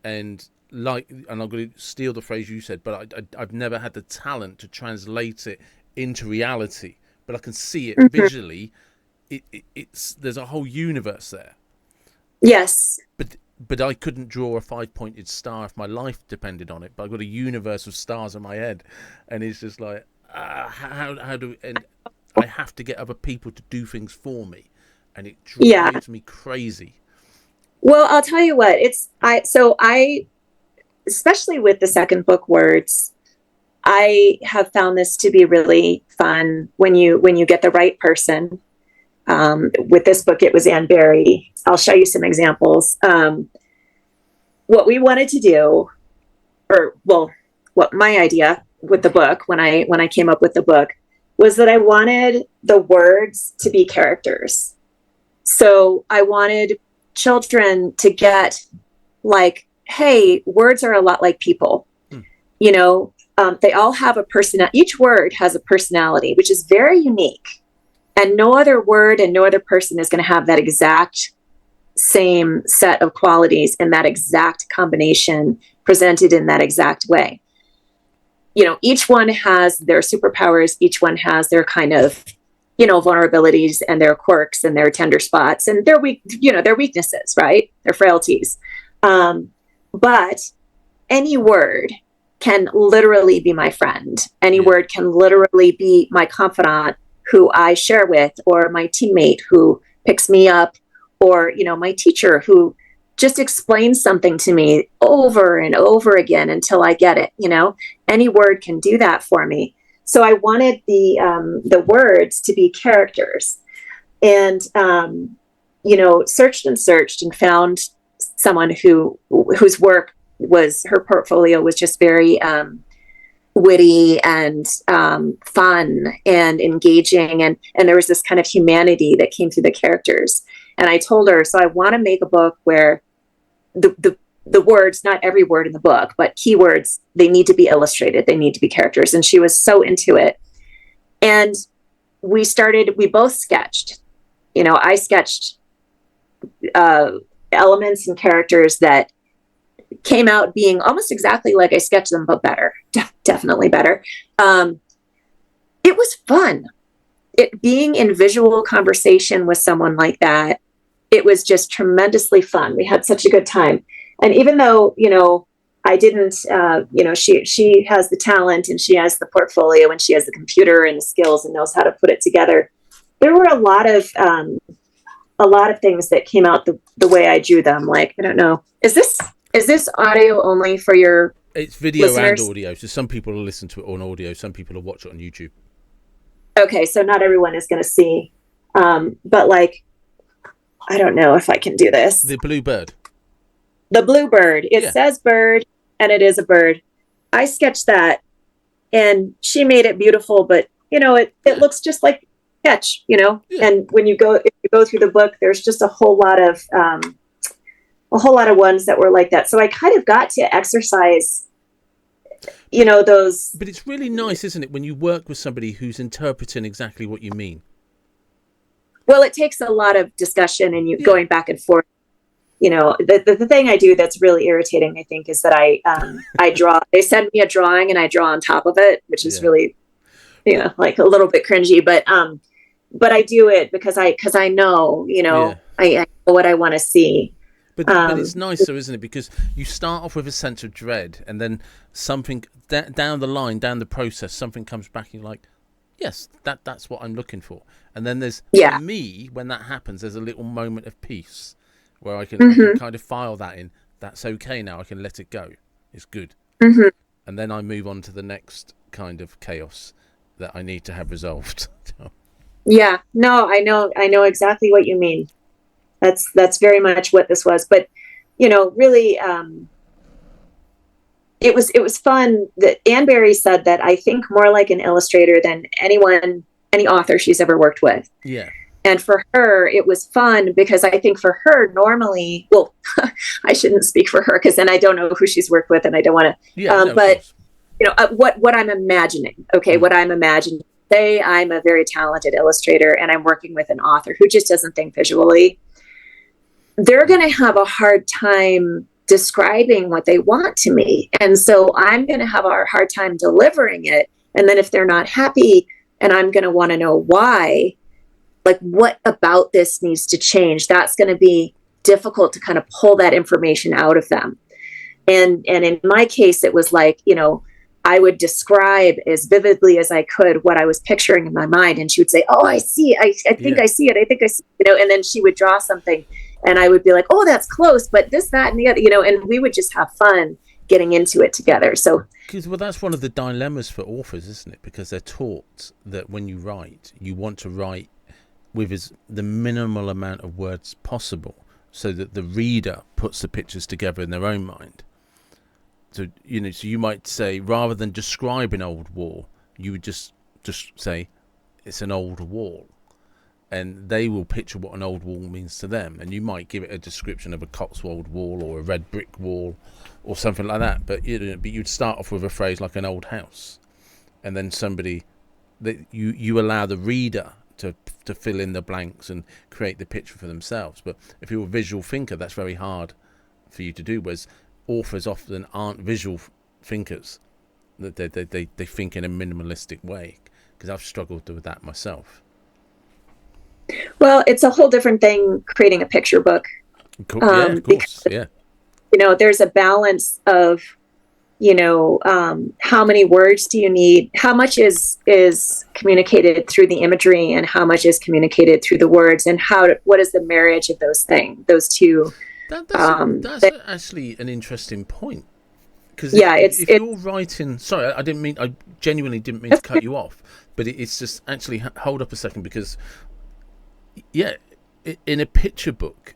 and I'm going to steal the phrase you said, but I've never had the talent to translate it into reality. But I can see it visually. There's a whole universe there. Yes. But but I couldn't draw a 5-pointed star if my life depended on it. But I've got a universe of stars in my head, and it's just like, how do? And I have to get other people to do things for me, and it drives me crazy. Well, I'll tell you what, I especially with the second book, Words, I have found this to be really fun when you get the right person. With this book, it was Anne Berry. I'll show you some examples. What we wanted to do, what my idea with the book, when I came up with the book, was that I wanted the words to be characters. So I wanted children to get like, hey, words are a lot like people. You know, they all have a personality. Each word has a personality, which is very unique. And no other word and no other person is going to have that exact same set of qualities and that exact combination presented in that exact way. You know, each one has their superpowers. Each one has their kind of, you know, vulnerabilities and their quirks and their tender spots and their weaknesses, right? Their frailties. But any word can literally be my friend. Any word can literally be my confidant who I share with, or my teammate who picks me up, or, you know, my teacher who just explains something to me over and over again until I get it. You know, any word can do that for me. So I wanted the words to be characters, and you know, searched and found someone whose work was, her portfolio was just very witty and fun and engaging, and there was this kind of humanity that came through the characters. And I told her, so I want to make a book where the words, not every word in the book, but keywords, they need to be illustrated. They need to be characters. And she was so into it. And we both sketched. You know, I sketched elements and characters that came out being almost exactly like I sketched them, but better, definitely better. It was fun. Being in visual conversation with someone like that, it was just tremendously fun. We had such a good time. And even though, you know, I didn't, you know, she has the talent and she has the portfolio and she has the computer and the skills and knows how to put it together, there were a lot of things that came out the way I drew them. Like, I don't know, is this audio only for your It's video listeners? And audio. So some people will listen to it on audio. Some people will watch it on YouTube. Okay, so not everyone is going to see. But like, I don't know if I can do this. The bluebird. The bluebird. It says bird, and it is a bird. I sketched that, and she made it beautiful. But you know, it looks just like sketch. You know, and if you go through the book, there's just a whole lot of ones that were like that. So I kind of got to exercise, you know, those. But it's really nice, isn't it, when you work with somebody who's interpreting exactly what you mean? Well, it takes a lot of discussion and going back and forth. You know, the thing I do that's really irritating, I think, is that I draw. They send me a drawing and I draw on top of it, which is really, you know, like a little bit cringy. But I do it because I know, you know, I know what I want to see. But it's nice, though, isn't it? Because you start off with a sense of dread, and then something down the line, down the process, something comes back, and you're like, yes, that's what I'm looking for. And then there's, for me, when that happens, there's a little moment of peace where I can kind of file that in. That's okay now. I can let it go. It's good. Mm-hmm. And then I move on to the next kind of chaos that I need to have resolved. Yeah. No, I know exactly what you mean. That's very much what this was. But, you know, really, it was fun that Anne Berry said that I think more like an illustrator than any author she's ever worked with. Yeah. And for her, it was fun because I think for her normally, well, I shouldn't speak for her because then I don't know who she's worked with and I don't want to, but you know, what I'm imagining, what I'm imagining, say I'm a very talented illustrator and I'm working with an author who just doesn't think visually. They're going to have a hard time describing what they want to me. And so I'm going to have a hard time delivering it. And then if they're not happy and I'm going to want to know why, like what about this needs to change, that's going to be difficult to kind of pull that information out of them. And in my case, it was like, I would describe as vividly as I could what I was picturing in my mind. And she would say, oh, I see. I think I see it. I think I see, and then she would draw something and I would be like, oh, that's close, but this, that, and the other, and we would just have fun getting into it together. So, well, that's one of the dilemmas for authors, isn't it? Because they're taught that when you write, you want to write with the minimal amount of words possible, so that the reader puts the pictures together in their own mind. So so you might say, rather than describe an old wall, you would just say it's an old wall, and they will picture what an old wall means to them. And you might give it a description of a Cotswold wall or a red brick wall or something like that. But you'd start off with a phrase like an old house, and then you allow the reader to fill in the blanks and create the picture for themselves. But if you're a visual thinker, that's very hard for you to do. Whereas authors often aren't visual thinkers; that they think in a minimalistic way. Because I've struggled with that myself. Well, it's a whole different thing creating a picture book. Cool. Yeah, of course. Because, there's a balance of, how many words do you need? How much is communicated through the imagery, and how much is communicated through the words, and what is the marriage of those two? That's actually an interesting point. Because if you're writing, sorry, I genuinely didn't mean to cut you off, but it's just actually hold up a second, because in a picture book,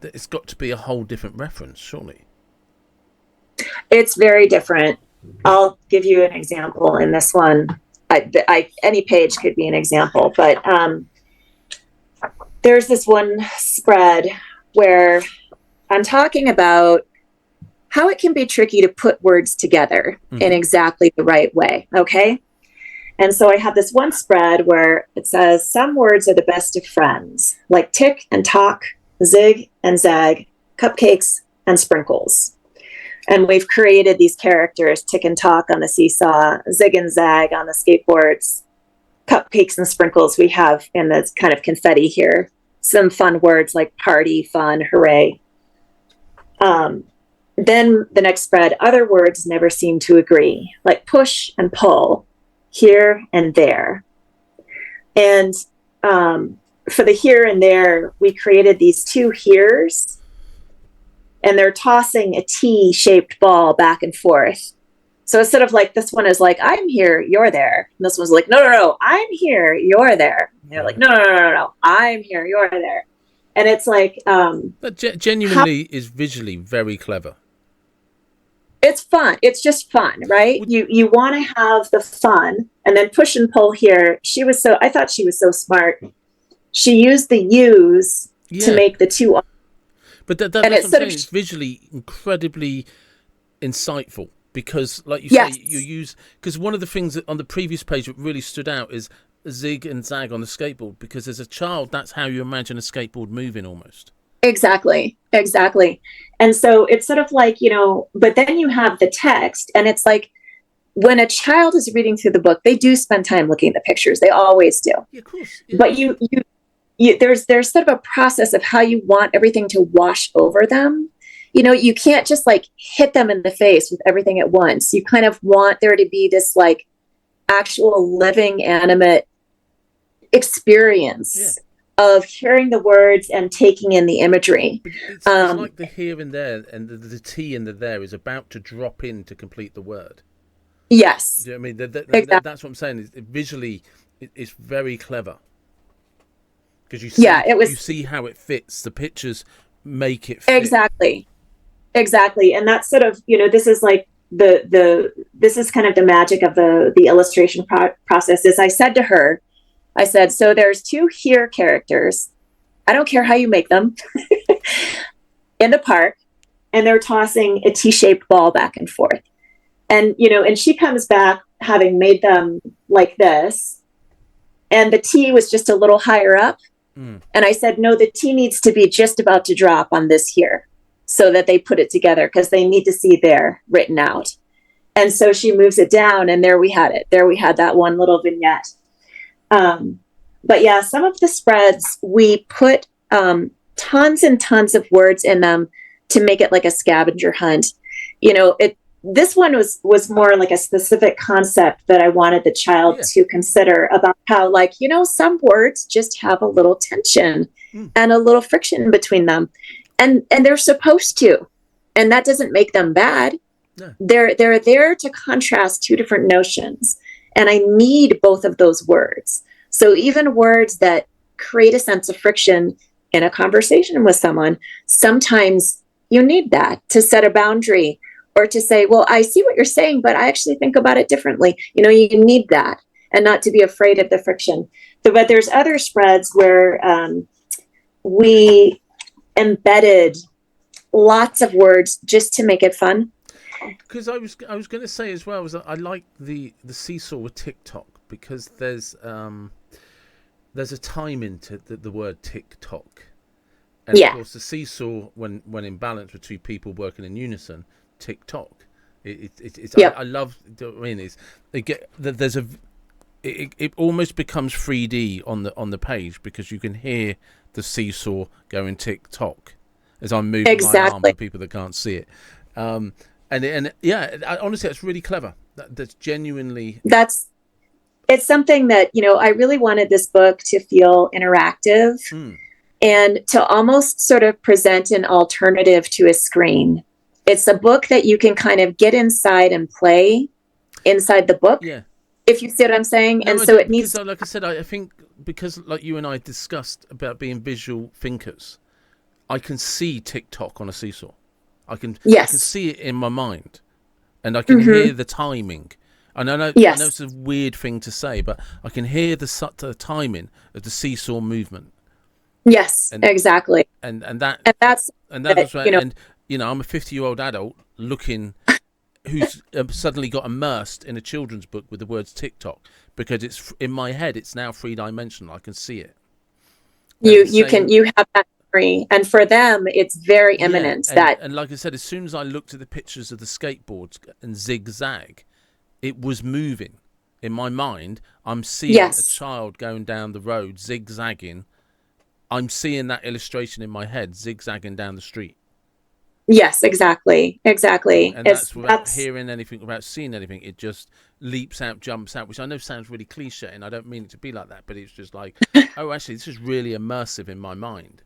it's got to be a whole different reference, surely. It's very different. I'll give you an example in this one. Any page could be an example, but there's this one spread where I'm talking about how it can be tricky to put words together in exactly the right way. Okay. And so I have this one spread where it says some words are the best of friends, like tick and talk, zig and zag, cupcakes and sprinkles. And we've created these characters, tick and talk on the seesaw, zig and zag on the skateboards, cupcakes and sprinkles we have in this kind of confetti here. Some fun words like party, fun, hooray. Then the next spread, other words never seem to agree, like push and pull, here and there. And for the here and there, we created these two heres, and they're tossing a T-shaped ball back and forth. So instead of like, this one is like, I'm here, you're there. And this one's like, no, I'm here, you're there. And they're like, no, I'm here, you're there. And it's like... that genuinely is visually very clever. It's fun. It's just fun, right? You want to have the fun, and then push and pull here. I thought she was so smart. She used the U's to make the two. But that's what I'm saying. It's visually incredibly insightful, because, like you say, you use... Because one of the things that on the previous page that really stood out is zig and zag on the skateboard, because as a child, that's how you imagine a skateboard moving almost. Exactly. And so it's sort of like, but then you have the text, and it's like when a child is reading through the book, they do spend time looking at the pictures. They always do. Yeah, of course. Yeah. But you there's sort of a process of how you want everything to wash over them. You can't just like hit them in the face with everything at once. You kind of want there to be this like actual living, animate experience of hearing the words and taking in the imagery. It's like the here and there, and the T in the there is about to drop in to complete the word. Yes. Do you know what I mean? Exactly. That's what I'm saying. Visually, it's very clever. Because you see how it fits. The pictures make it fit. Exactly. And that's sort of, this is like this is kind of the magic of the illustration process. Is I said to her, so there's two here characters. I don't care how you make them in the park, and they're tossing a T-shaped ball back and forth. And, and she comes back having made them like this, and the T was just a little higher up. And I said, no, the T needs to be just about to drop on this here, so that they put it together, because they need to see there written out. And so she moves it down, and there we had it. There we had that one little vignette. But yeah, some of the spreads we put tons and tons of words in them to make it like a scavenger hunt. This one was more like a specific concept that I wanted the child to consider about how, like, some words just have a little tension and a little friction between them, and they're supposed to, and that doesn't make them bad. No. They're there to contrast two different notions, and I need both of those words. So even words that create a sense of friction in a conversation with someone, sometimes you need that to set a boundary, or to say, well, I see what you're saying, but I actually think about it differently. You need that, and not to be afraid of the friction. But there's other spreads where we embedded lots of words just to make it fun. Because I was going to say as well, was that I like the seesaw with TikTok, because there's a time into the word TikTok. And of course the seesaw, when in balance with two people working in unison, TikTok. I love. I mean, it almost becomes 3D on the page, because you can hear the seesaw going TikTok as I'm moving my arm for people that can't see it. Honestly, it's really clever. That's genuinely. It's something that I really wanted this book to feel interactive. And to almost sort of present an alternative to a screen. It's a book that you can kind of get inside and play inside the book. Yeah. If you see what I'm saying. No, and so it needs. Like I said, I think because like you and I discussed about being visual thinkers, I can see TikTok on a seesaw. I can see it in my mind, and I can hear the timing. And I know it's a weird thing to say, but I can hear the timing of the seesaw movement. Yes, exactly. And that's right. And I'm a 50-year-old adult who's suddenly got immersed in a children's book with the words TikTok, because it's in my head. It's now 3-dimensional. I can see it. You have that memory, and for them, it's very imminent. And like I said, as soon as I looked at the pictures of the skateboards and zigzag, it was moving in my mind. I'm seeing a child going down the road zigzagging. I'm seeing that illustration in my head, zigzagging down the street. Yes, exactly. And that's without hearing anything, without seeing anything. It just leaps out, jumps out, which I know sounds really cliche, and I don't mean it to be like that, but it's just like, oh, actually, this is really immersive in my mind.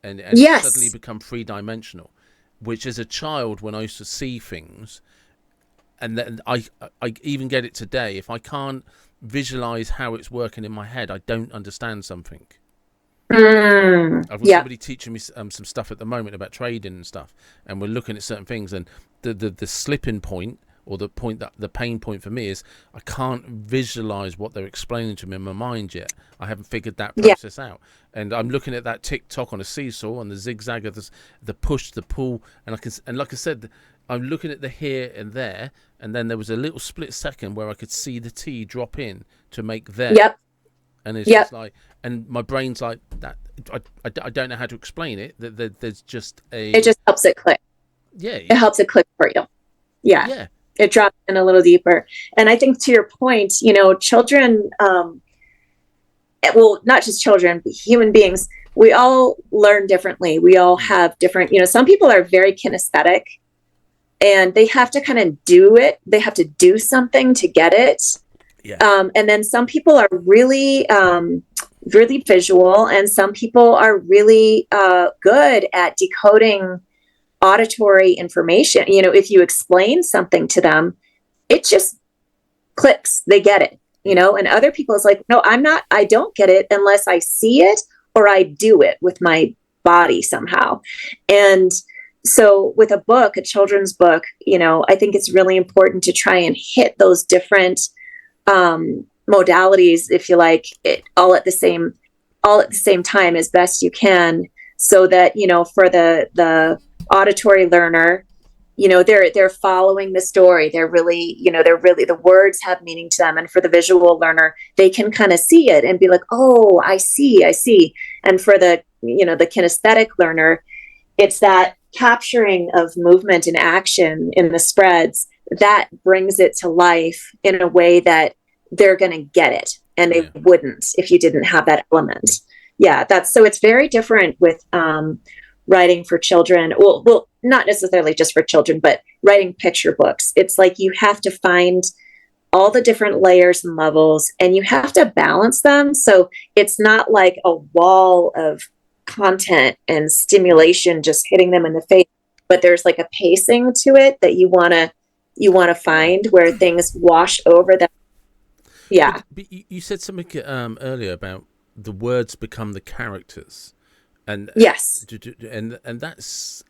And suddenly become 3-dimensional, which as a child, when I used to see things, and then I even get it today, if I can't visualize how it's working in my head, I don't understand something. I've got somebody teaching me some stuff at the moment about trading and stuff, and we're looking at certain things, and the slipping point, or the pain point for me is I can't visualize what they're explaining to me in my mind yet. I haven't figured that process out, and I'm looking at that TikTok on a seesaw and the zigzag of the push, the pull, and like I said, I'm looking at the here and there, and then there was a little split second where I could see the T drop in to make there. And it's just like, and my brain's like that. I don't know how to explain it. There's just it just helps it click. Yeah, it helps it click for you. Yeah. It drops in a little deeper. And I think to your point, children, well, not just children, but human beings, we all learn differently. We all have different. Some people are very kinesthetic, and they have to kind of do it. They have to do something to get it. Yeah. And then some people are really, really visual, and some people are really good at decoding auditory information. If you explain something to them, it just clicks. They get it. And other people is like, no, I don't get it unless I see it or I do it with my body somehow. And so with a book, a children's book, I think it's really important to try and hit those different modalities, if you like, all at the same time as best you can, so that for the auditory learner, they're following the story. They're really the words have meaning to them, and for the visual learner, they can kind of see it and be like, oh, I see. And for the the kinesthetic learner, it's that capturing of movement and action in the spreads that brings it to life in a way that they're going to get it, and they wouldn't if you didn't have that element. Yeah, so it's very different with writing for children. Well, not necessarily just for children, but writing picture books. It's like you have to find all the different layers and levels, and you have to balance them. So it's not like a wall of content and stimulation just hitting them in the face, but there's like a pacing to it that you want to find where things wash over them. Yeah. But you said something earlier about the words become the characters, and Yes, and that's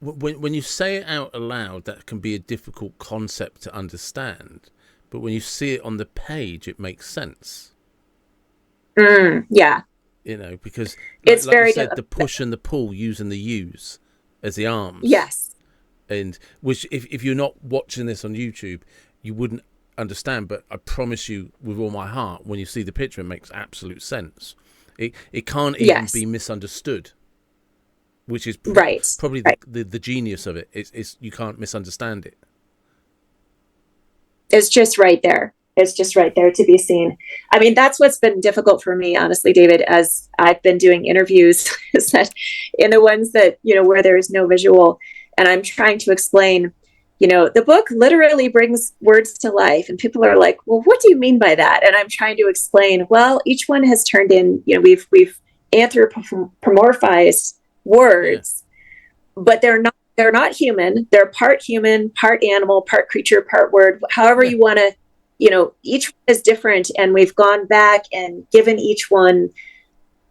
when you say it out aloud, that can be a difficult concept to understand, but when you see it on the page, it makes sense. Yeah, Because it's like very you said, the push and the pull, using the U's as the arms. Yes. And which, if you're not watching this on YouTube, you wouldn't understand. But I promise you, with all my heart, when you see the picture, it makes absolute sense. It can't even be misunderstood, which is probably the genius of it. It's you can't misunderstand it. It's just right there. It's just right there to be seen. I mean, that's what's been difficult for me, honestly, David, as I've been doing interviews, is that in the ones that, where there's no visual, and I'm trying to explain, the book literally brings words to life, and people are like, well, what do you mean by that? And I'm trying to explain, well, each one has turned in, we've anthropomorphized words, but they're not human. They're part human, part animal, part creature, part word, however you want to, each one is different. And we've gone back and given each one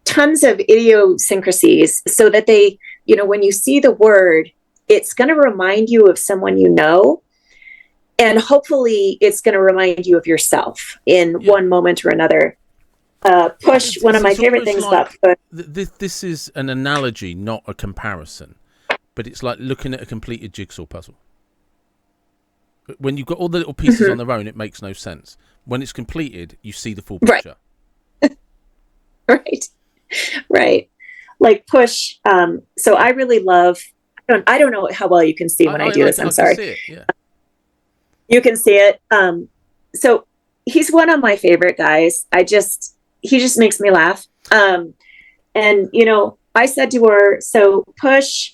tons of idiosyncrasies so that they, when you see the word, it's going to remind you of someone you know. And hopefully it's going to remind you of yourself in one moment or another. Push, one of my favorite things about Push. This is an analogy, not a comparison. But it's like looking at a completed jigsaw puzzle. When you've got all the little pieces on their own, it makes no sense. When it's completed, you see the full picture. Right. Like Push. So I really love. I don't know how well you can see when I do this. I'm sorry. Can see it, yeah. You can see it. So he's one of my favorite guys. He just makes me laugh. And I said to her, so Push,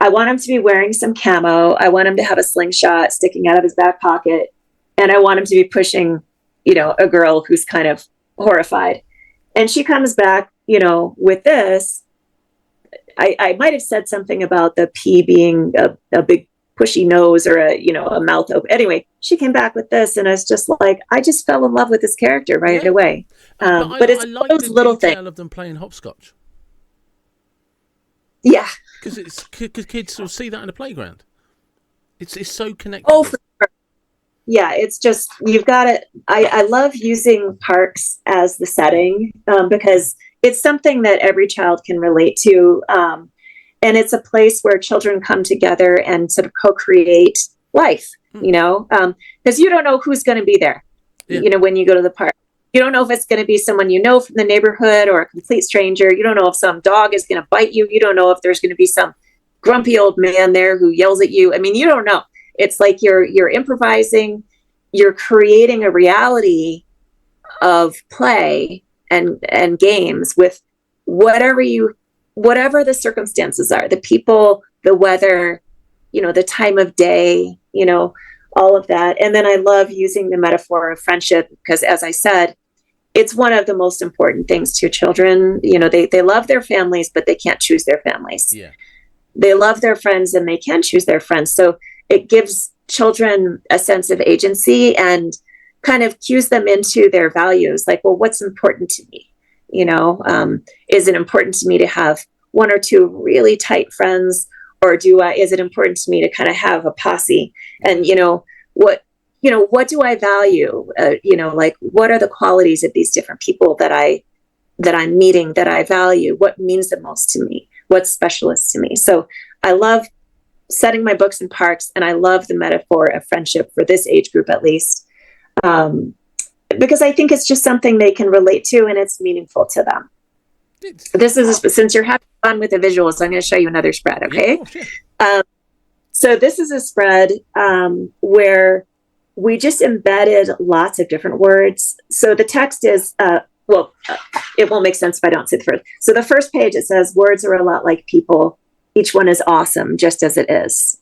I want him to be wearing some camo. I want him to have a slingshot sticking out of his back pocket. And I want him to be pushing, a girl who's kind of horrified. And she comes back, with this. I might have said something about the P being a big pushy nose or a mouth open. Anyway, she came back with this, and I was just like, I just fell in love with this character right away. But it's like those little things. Of them playing hopscotch. Yeah. Because kids will see that in the playground. It's so connected. Oh, for sure. Yeah, it's just, you've got it. I love using parks as the setting because it's something that every child can relate to. And it's a place where children come together and sort of co-create life, because you don't know who's going to be there, when you go to the park. You don't know if it's going to be someone from the neighborhood or a complete stranger. You don't know if some dog is going to bite you. You don't know if there's going to be some grumpy old man there who yells at you. I mean, you don't know. It's like you're improvising. You're creating a reality of play and games with whatever the circumstances are, the people, the weather, the time of day, all of that. And then I love using the metaphor of friendship because, as I said, it's one of the most important things to children. They love their families, but they can't choose their families. Yeah. They love their friends and they can choose their friends. So it gives children a sense of agency and kind of cues them into their values. Like, well, what's important to me? Is it important to me to have one or two really tight friends, or is it important to me to kind of have a posse? And, what do I value? Like, what are the qualities of these different people that I'm meeting that I value? What means the most to me? What's specialist to me? So I love setting my books in parks, and I love the metaphor of friendship for this age group, at least, because I think it's just something they can relate to, and it's meaningful to them. Since you're having fun with the visuals, I'm going to show you another spread. Okay. Yeah, sure. So this is a spread where we just embedded lots of different words. So the text is, it won't make sense if I don't say the first. So the first page, it says, words are a lot like people. Each one is awesome, just as it is.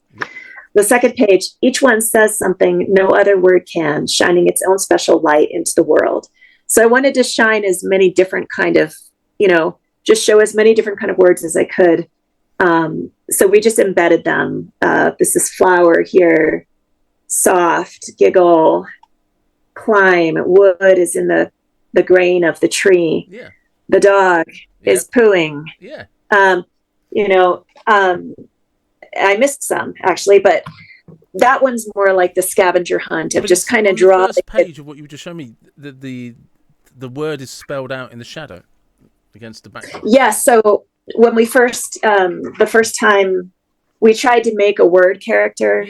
The second page, each one says something no other word can, shining its own special light into the world. So I wanted to shine as many different kind of, just show as many different kind of words as I could. So we just embedded them. This is flower here, soft, giggle, climb, wood is in the grain of the tree. Yeah. The dog is pooing. Yeah. I missed some actually, but that one's more like the scavenger hunt of just kind of draw. The first page of what you just showed me, the word is spelled out in the shadow against the background. Yes. Yeah, so when we the first time we tried to make a word character,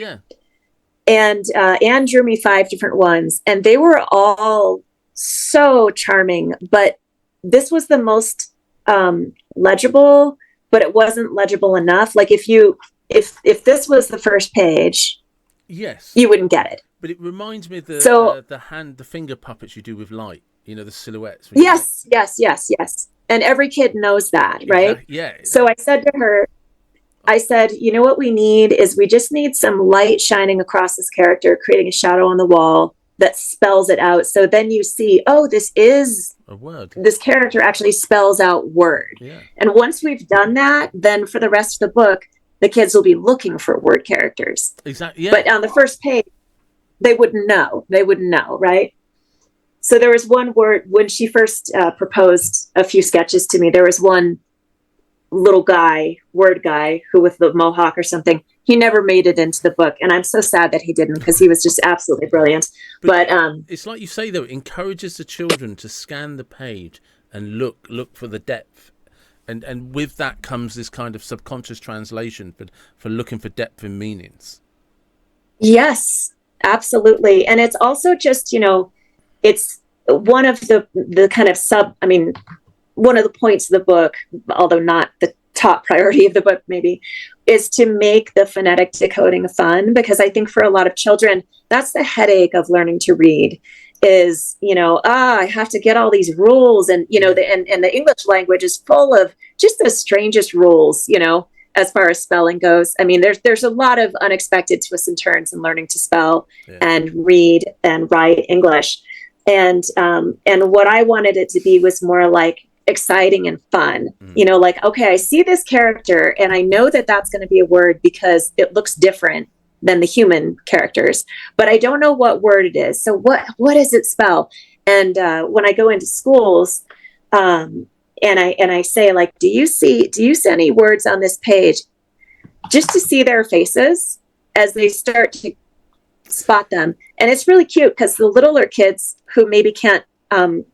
and Anne drew me 5 different ones, and they were all so charming, but this was the most legible, but it wasn't legible enough. Like if this was the first page, yes, you wouldn't get it. But it reminds me of the finger puppets you do with light, the silhouettes. Yes. And every kid knows that, right? Exactly. Yeah. So I said to her, what we need is we just need some light shining across this character, creating a shadow on the wall that spells it out. So then you see, this is a word. This character actually spells out word. Yeah. And once we've done that, then for the rest of the book, the kids will be looking for word characters. Exactly. Yeah. But on the first page, they wouldn't know, right? So there was one word when she first proposed a few sketches to me. There was one little word guy who with the mohawk or something. He never made it into the book, and I'm so sad that he didn't, because he was just absolutely brilliant. But it's like you say, though, it encourages the children to scan the page and look for the depth, and with that comes this kind of subconscious translation for looking for depth in meanings. Yes, absolutely, and it's also just it's one of the kind of one of the points of the book, although not the top priority of the book maybe, is to make the phonetic decoding fun, because I think for a lot of children, that's the headache of learning to read is, I have to get all these rules, and, and the English language is full of just the strangest rules, as far as spelling goes. I mean, there's a lot of unexpected twists and turns in learning to spell and read and write English. And what I wanted it to be was more like exciting and fun, like, okay, I see this character and I know that that's going to be a word because it looks different than the human characters, but I don't know what word it is. So what does it spell? And when I go into schools, and I say, like, do you see any words on this page, just to see their faces as they start to spot them. And it's really cute because the littler kids who maybe can't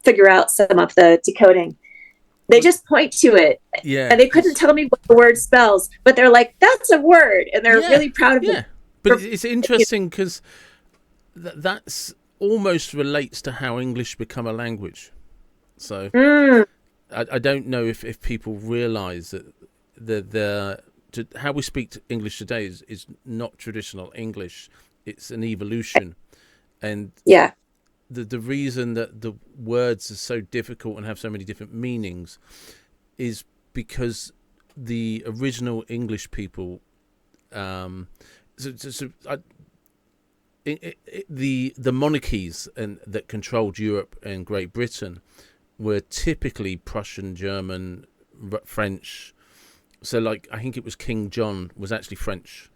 figure out some of the decoding, they just point to it, and they couldn't tell me what the word spells, but they're like, that's a word, and they're really proud of it. But it's interesting because that's almost relates to how English become a language. So I don't know if people realise that how we speak English today is not traditional English. It's an evolution, and the reason that the words are so difficult and have so many different meanings is because the original English people, the monarchies that controlled Europe and Great Britain were typically Prussian, German, French. So, like, I think it was King John was actually French.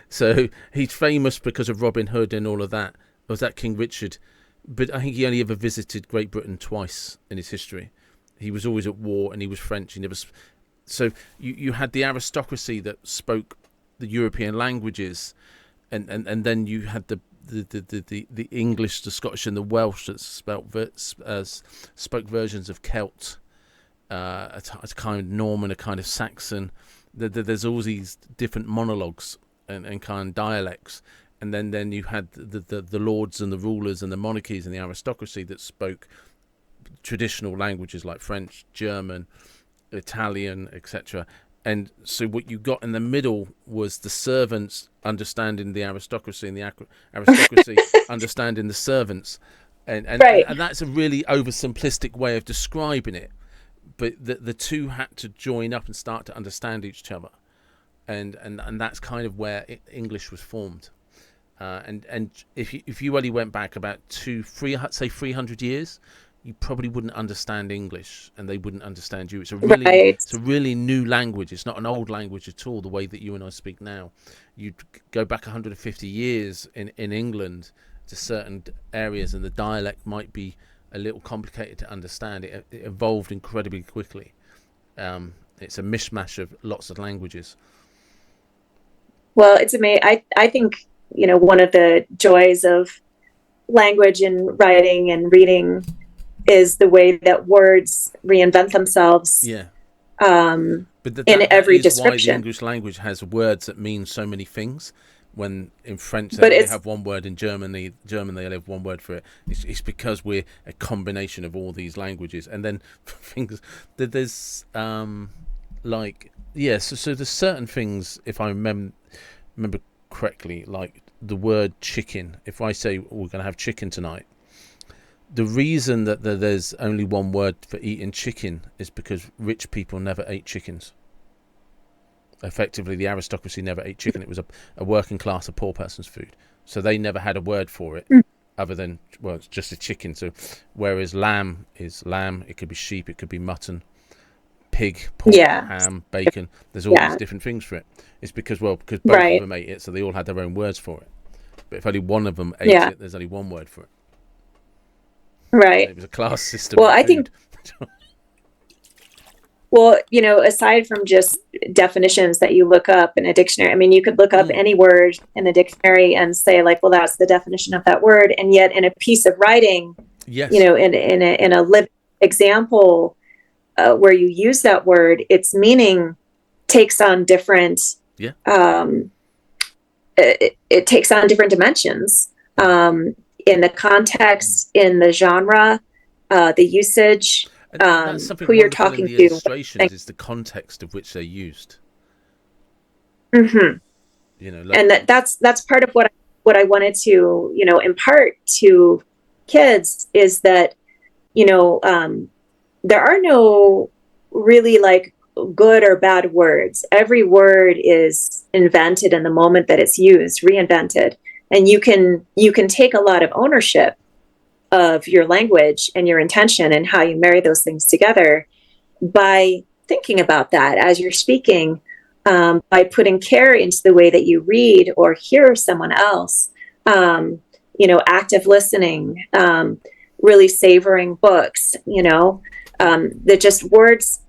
So he's famous because of Robin Hood and all of that. Or was that King Richard? But I think he only ever visited Great Britain twice in his history. He was always at war, and he was French. He never. So you had the aristocracy that spoke the European languages, and then you had the English, the Scottish, and the Welsh that spoke versions of Celt, a kind of Norman, a kind of Saxon. There's all these different monologues and kind of dialects, and then you had the lords and the rulers and the monarchies and the aristocracy that spoke traditional languages like French, German, Italian, etc. And so what you got in the middle was the servants understanding the aristocracy, and the aristocracy understanding the servants. Right. And that's a really oversimplistic way of describing it. But the two had to join up and start to understand each other. And that's kind of where English was formed. And if you only went back about 300 years, you probably wouldn't understand English, and they wouldn't understand you. It's a really new language. It's not an old language at all, the way that you and I speak now. You'd go back 150 years in England to certain areas, and the dialect might be a little complicated to understand. It evolved incredibly quickly. It's a mishmash of lots of languages. Well, it's amazing. I think, one of the joys of language and writing and reading is the way that words reinvent themselves. Yeah. But in every description. Why the English language has words that mean so many things. When in French they have one word, in German they have one word for it. It's because we're a combination of all these languages, and then things that there's so there's certain things, if I remember correctly, like the word chicken. If I say we're going to have chicken tonight, the reason that there's only one word for eating chicken is because rich people never ate chickens. Effectively, the aristocracy never ate chicken. It was a working class, a poor person's food. So they never had a word for it other than, well, it's just a chicken. So whereas lamb is lamb, it could be sheep, it could be mutton, pig, pork, ham, bacon. There's all these different things for it. It's because both of them ate it, so they all had their own words for it. But if only one of them ate it, there's only one word for it. Right. It was a class system. Well, I think... Well, aside from just definitions that you look up in a dictionary, I mean, you could look up any word in a dictionary and say, like, well, that's the definition of that word. And yet in a piece of writing, in a living example where you use that word, its meaning takes on different, it takes on different dimensions in the context, in the genre, the usage. Who you're talking to. Illustrations is the context of which they're used. Mm-hmm. And that's part of what I wanted to impart to kids is that there are no really like good or bad words. Every word is invented in the moment that it's used, reinvented, and you can take a lot of ownership of your language and your intention and how you marry those things together by thinking about that as you're speaking, by putting care into the way that you read or hear someone else, active listening, really savoring books, that just words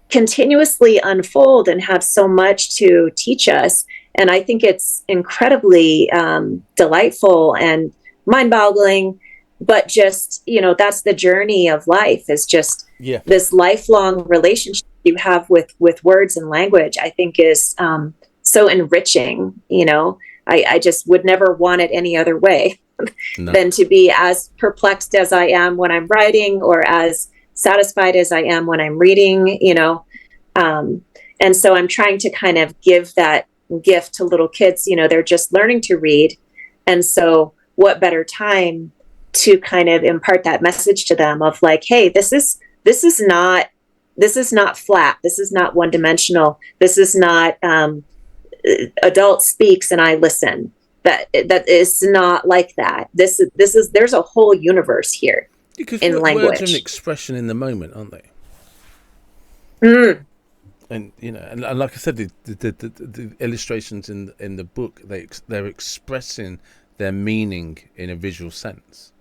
continuously unfold and have so much to teach us. And I think it's incredibly delightful and mind-boggling. But just, that's the journey of life, is just this lifelong relationship you have with words and language, I think is so enriching. I just would never want it any other way than to be as perplexed as I am when I'm writing, or as satisfied as I am when I'm reading, and so I'm trying to kind of give that gift to little kids. They're just learning to read. And so what better time to kind of impart that message to them of like, hey, this is not flat. This is not one dimensional. This is not adult speaks and I listen. That is not like that. This is there's a whole universe here in language. Words are an expression in the moment, aren't they? And and like I said, the illustrations in the book, they're expressing their meaning in a visual sense.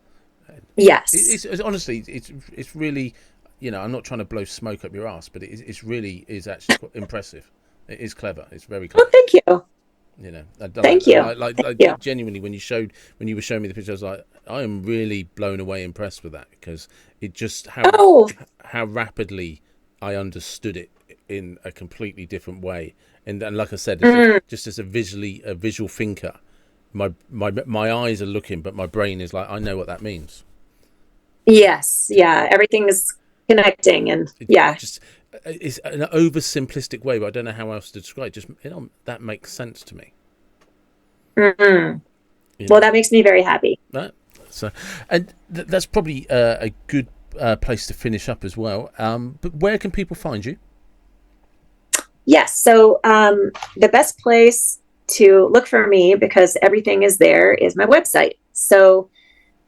Yes, it's honestly, it's really, I'm not trying to blow smoke up your ass, but it's really is actually quite impressive. It is clever. It's very clever. Well, thank you. Thank you. Like genuinely, when you were showing me the picture, I was like, I am really blown away, impressed with that, because it just how rapidly I understood it in a completely different way. And like I said, just as a visual thinker, my eyes are looking, but my brain is like, I know what that means. Yes. Yeah. Everything is connecting, and Just it's an oversimplistic way, but I don't know how else to describe it. Just that makes sense to me. Mm-hmm. Well, that makes me very happy. Right. So, and that's probably a good place to finish up as well. But where can people find you? Yes. So the best place to look for me, because everything is there, is my website. So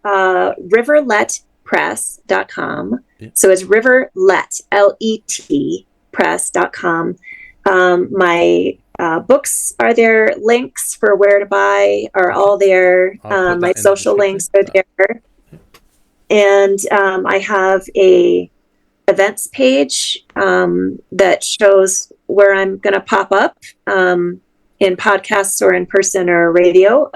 riverletpress.com. Yeah. So it's riverlet, L-E-T, press.com. My books are there. Links for where to buy are all there. My social links are there. And I have a events page that shows where I'm going to pop up in podcasts or in person or radio.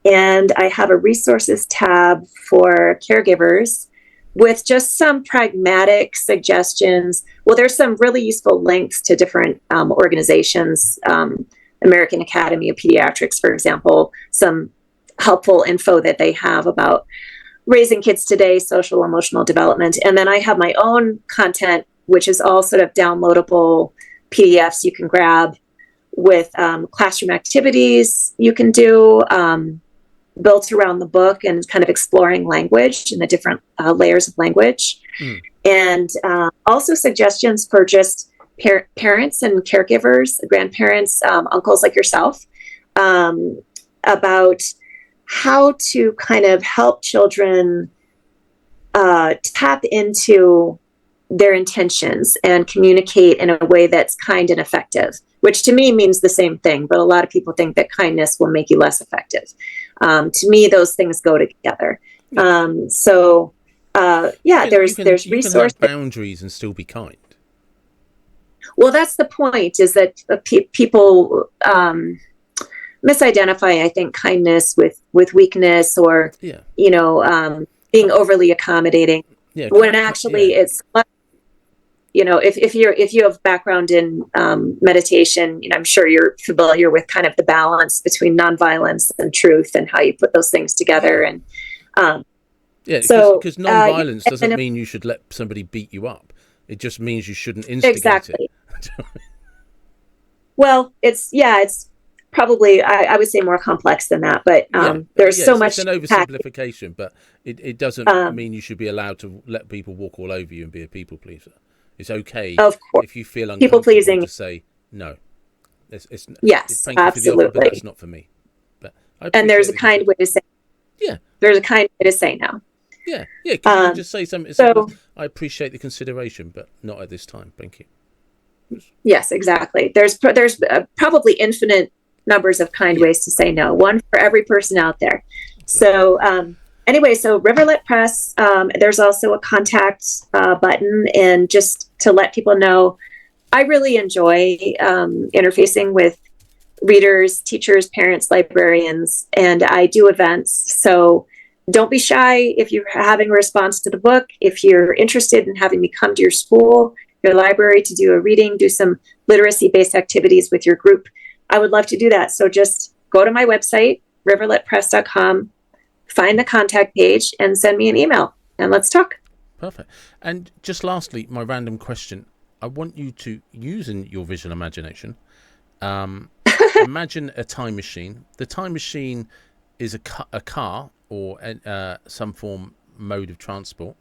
And I have a resources tab for caregivers with just some pragmatic suggestions. Well, there's some really useful links to different organizations, American Academy of Pediatrics, for example, some helpful info that they have about raising kids today, social emotional development. And then I have my own content, which is all sort of downloadable PDFs you can grab with classroom activities you can do, built around the book and kind of exploring language and the different layers of language. And also suggestions for just parents and caregivers, grandparents, uncles like yourself, about how to kind of help children tap into their intentions and communicate in a way that's kind and effective, which to me means the same thing. But a lot of people think that kindness will make you less effective. To me, those things go together. There's resources. You can have boundaries and still be kind. Well, that's the point, is that people misidentify, I think, kindness with weakness or, being overly accommodating. Yeah, when actually it's, if you have background in meditation, I'm sure you're familiar with kind of the balance between nonviolence and truth and how you put those things together. And because nonviolence doesn't mean you should let somebody beat you up. It just means you shouldn't instigate it. Well, it's probably, I would say, more complex than that, but there's so much. It's an oversimplification, but it doesn't mean you should be allowed to let people walk all over you and be a people pleaser. It's okay, of course, if you feel uncomfortable, people pleasing, to say no. Yes, absolutely. But that's not for me. But and there's a kind way to say. Yeah, there's a kind way to say no. Yeah. Can you just say something? So, I appreciate the consideration, but not at this time. Thank you. Yes, exactly. There's probably infinite numbers of kind ways to say no, one for every person out there. So anyway, so Riverlet Press, there's also a contact button, and just to let people know, I really enjoy interfacing with readers, teachers, parents, librarians, and I do events. So don't be shy if you're having a response to the book. If you're interested in having me come to your school, your library, to do a reading, do some literacy-based activities with your group, I would love to do that. So just go to my website, riverletpress.com, find the contact page, and send me an email, and let's talk. Perfect. And just lastly, my random question. I want you to, using your visual imagination, imagine a time machine. The time machine is a car or some form mode of transport.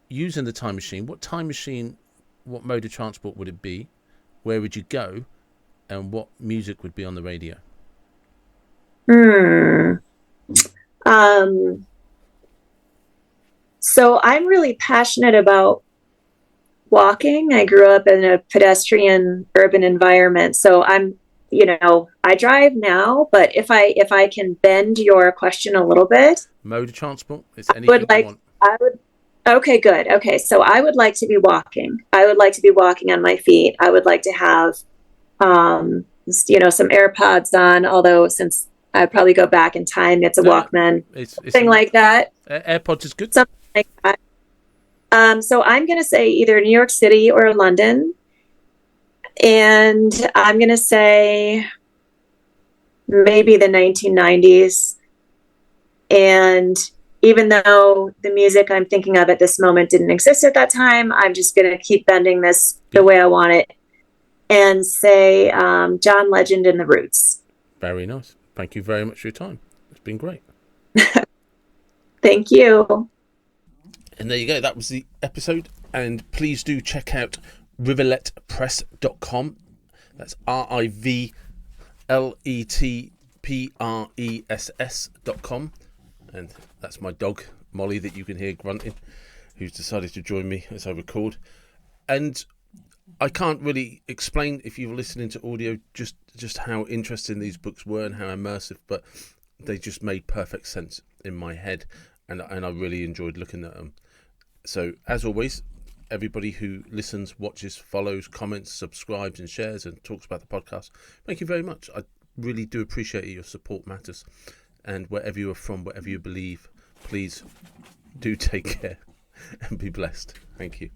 Using the time machine, what mode of transport would it be? Where would you go? And what music would be on the radio? So I'm really passionate about walking. I grew up in a pedestrian urban environment. So I drive now, but if I can bend your question a little bit. Mode of transport? It's anything you want. Okay, good. Okay. So I would like to be walking. I would like to be walking on my feet. I would like to have some AirPods on, although since I'd probably go back in time, it's a Walkman, something like that. AirPods is good. Something like that. So I'm going to say either New York City or London. And I'm going to say maybe the 1990s. And even though the music I'm thinking of at this moment didn't exist at that time, I'm just going to keep bending this the way I want it and say John Legend and the Roots. Very nice. Thank you very much for your time. It's been great. Thank you. And there you go. That was the episode. And please do check out riverletpress.com. That's riverletpress.com. And that's my dog, Molly, that you can hear grunting, who's decided to join me as I record. And I can't really explain, if you're listening to audio, just how interesting these books were and how immersive, but they just made perfect sense in my head, and I really enjoyed looking at them. So, as always, everybody who listens, watches, follows, comments, subscribes and shares and talks about the podcast, thank you very much. I really do appreciate it. Your support matters. And wherever you are from, whatever you believe, please do take care and be blessed. Thank you.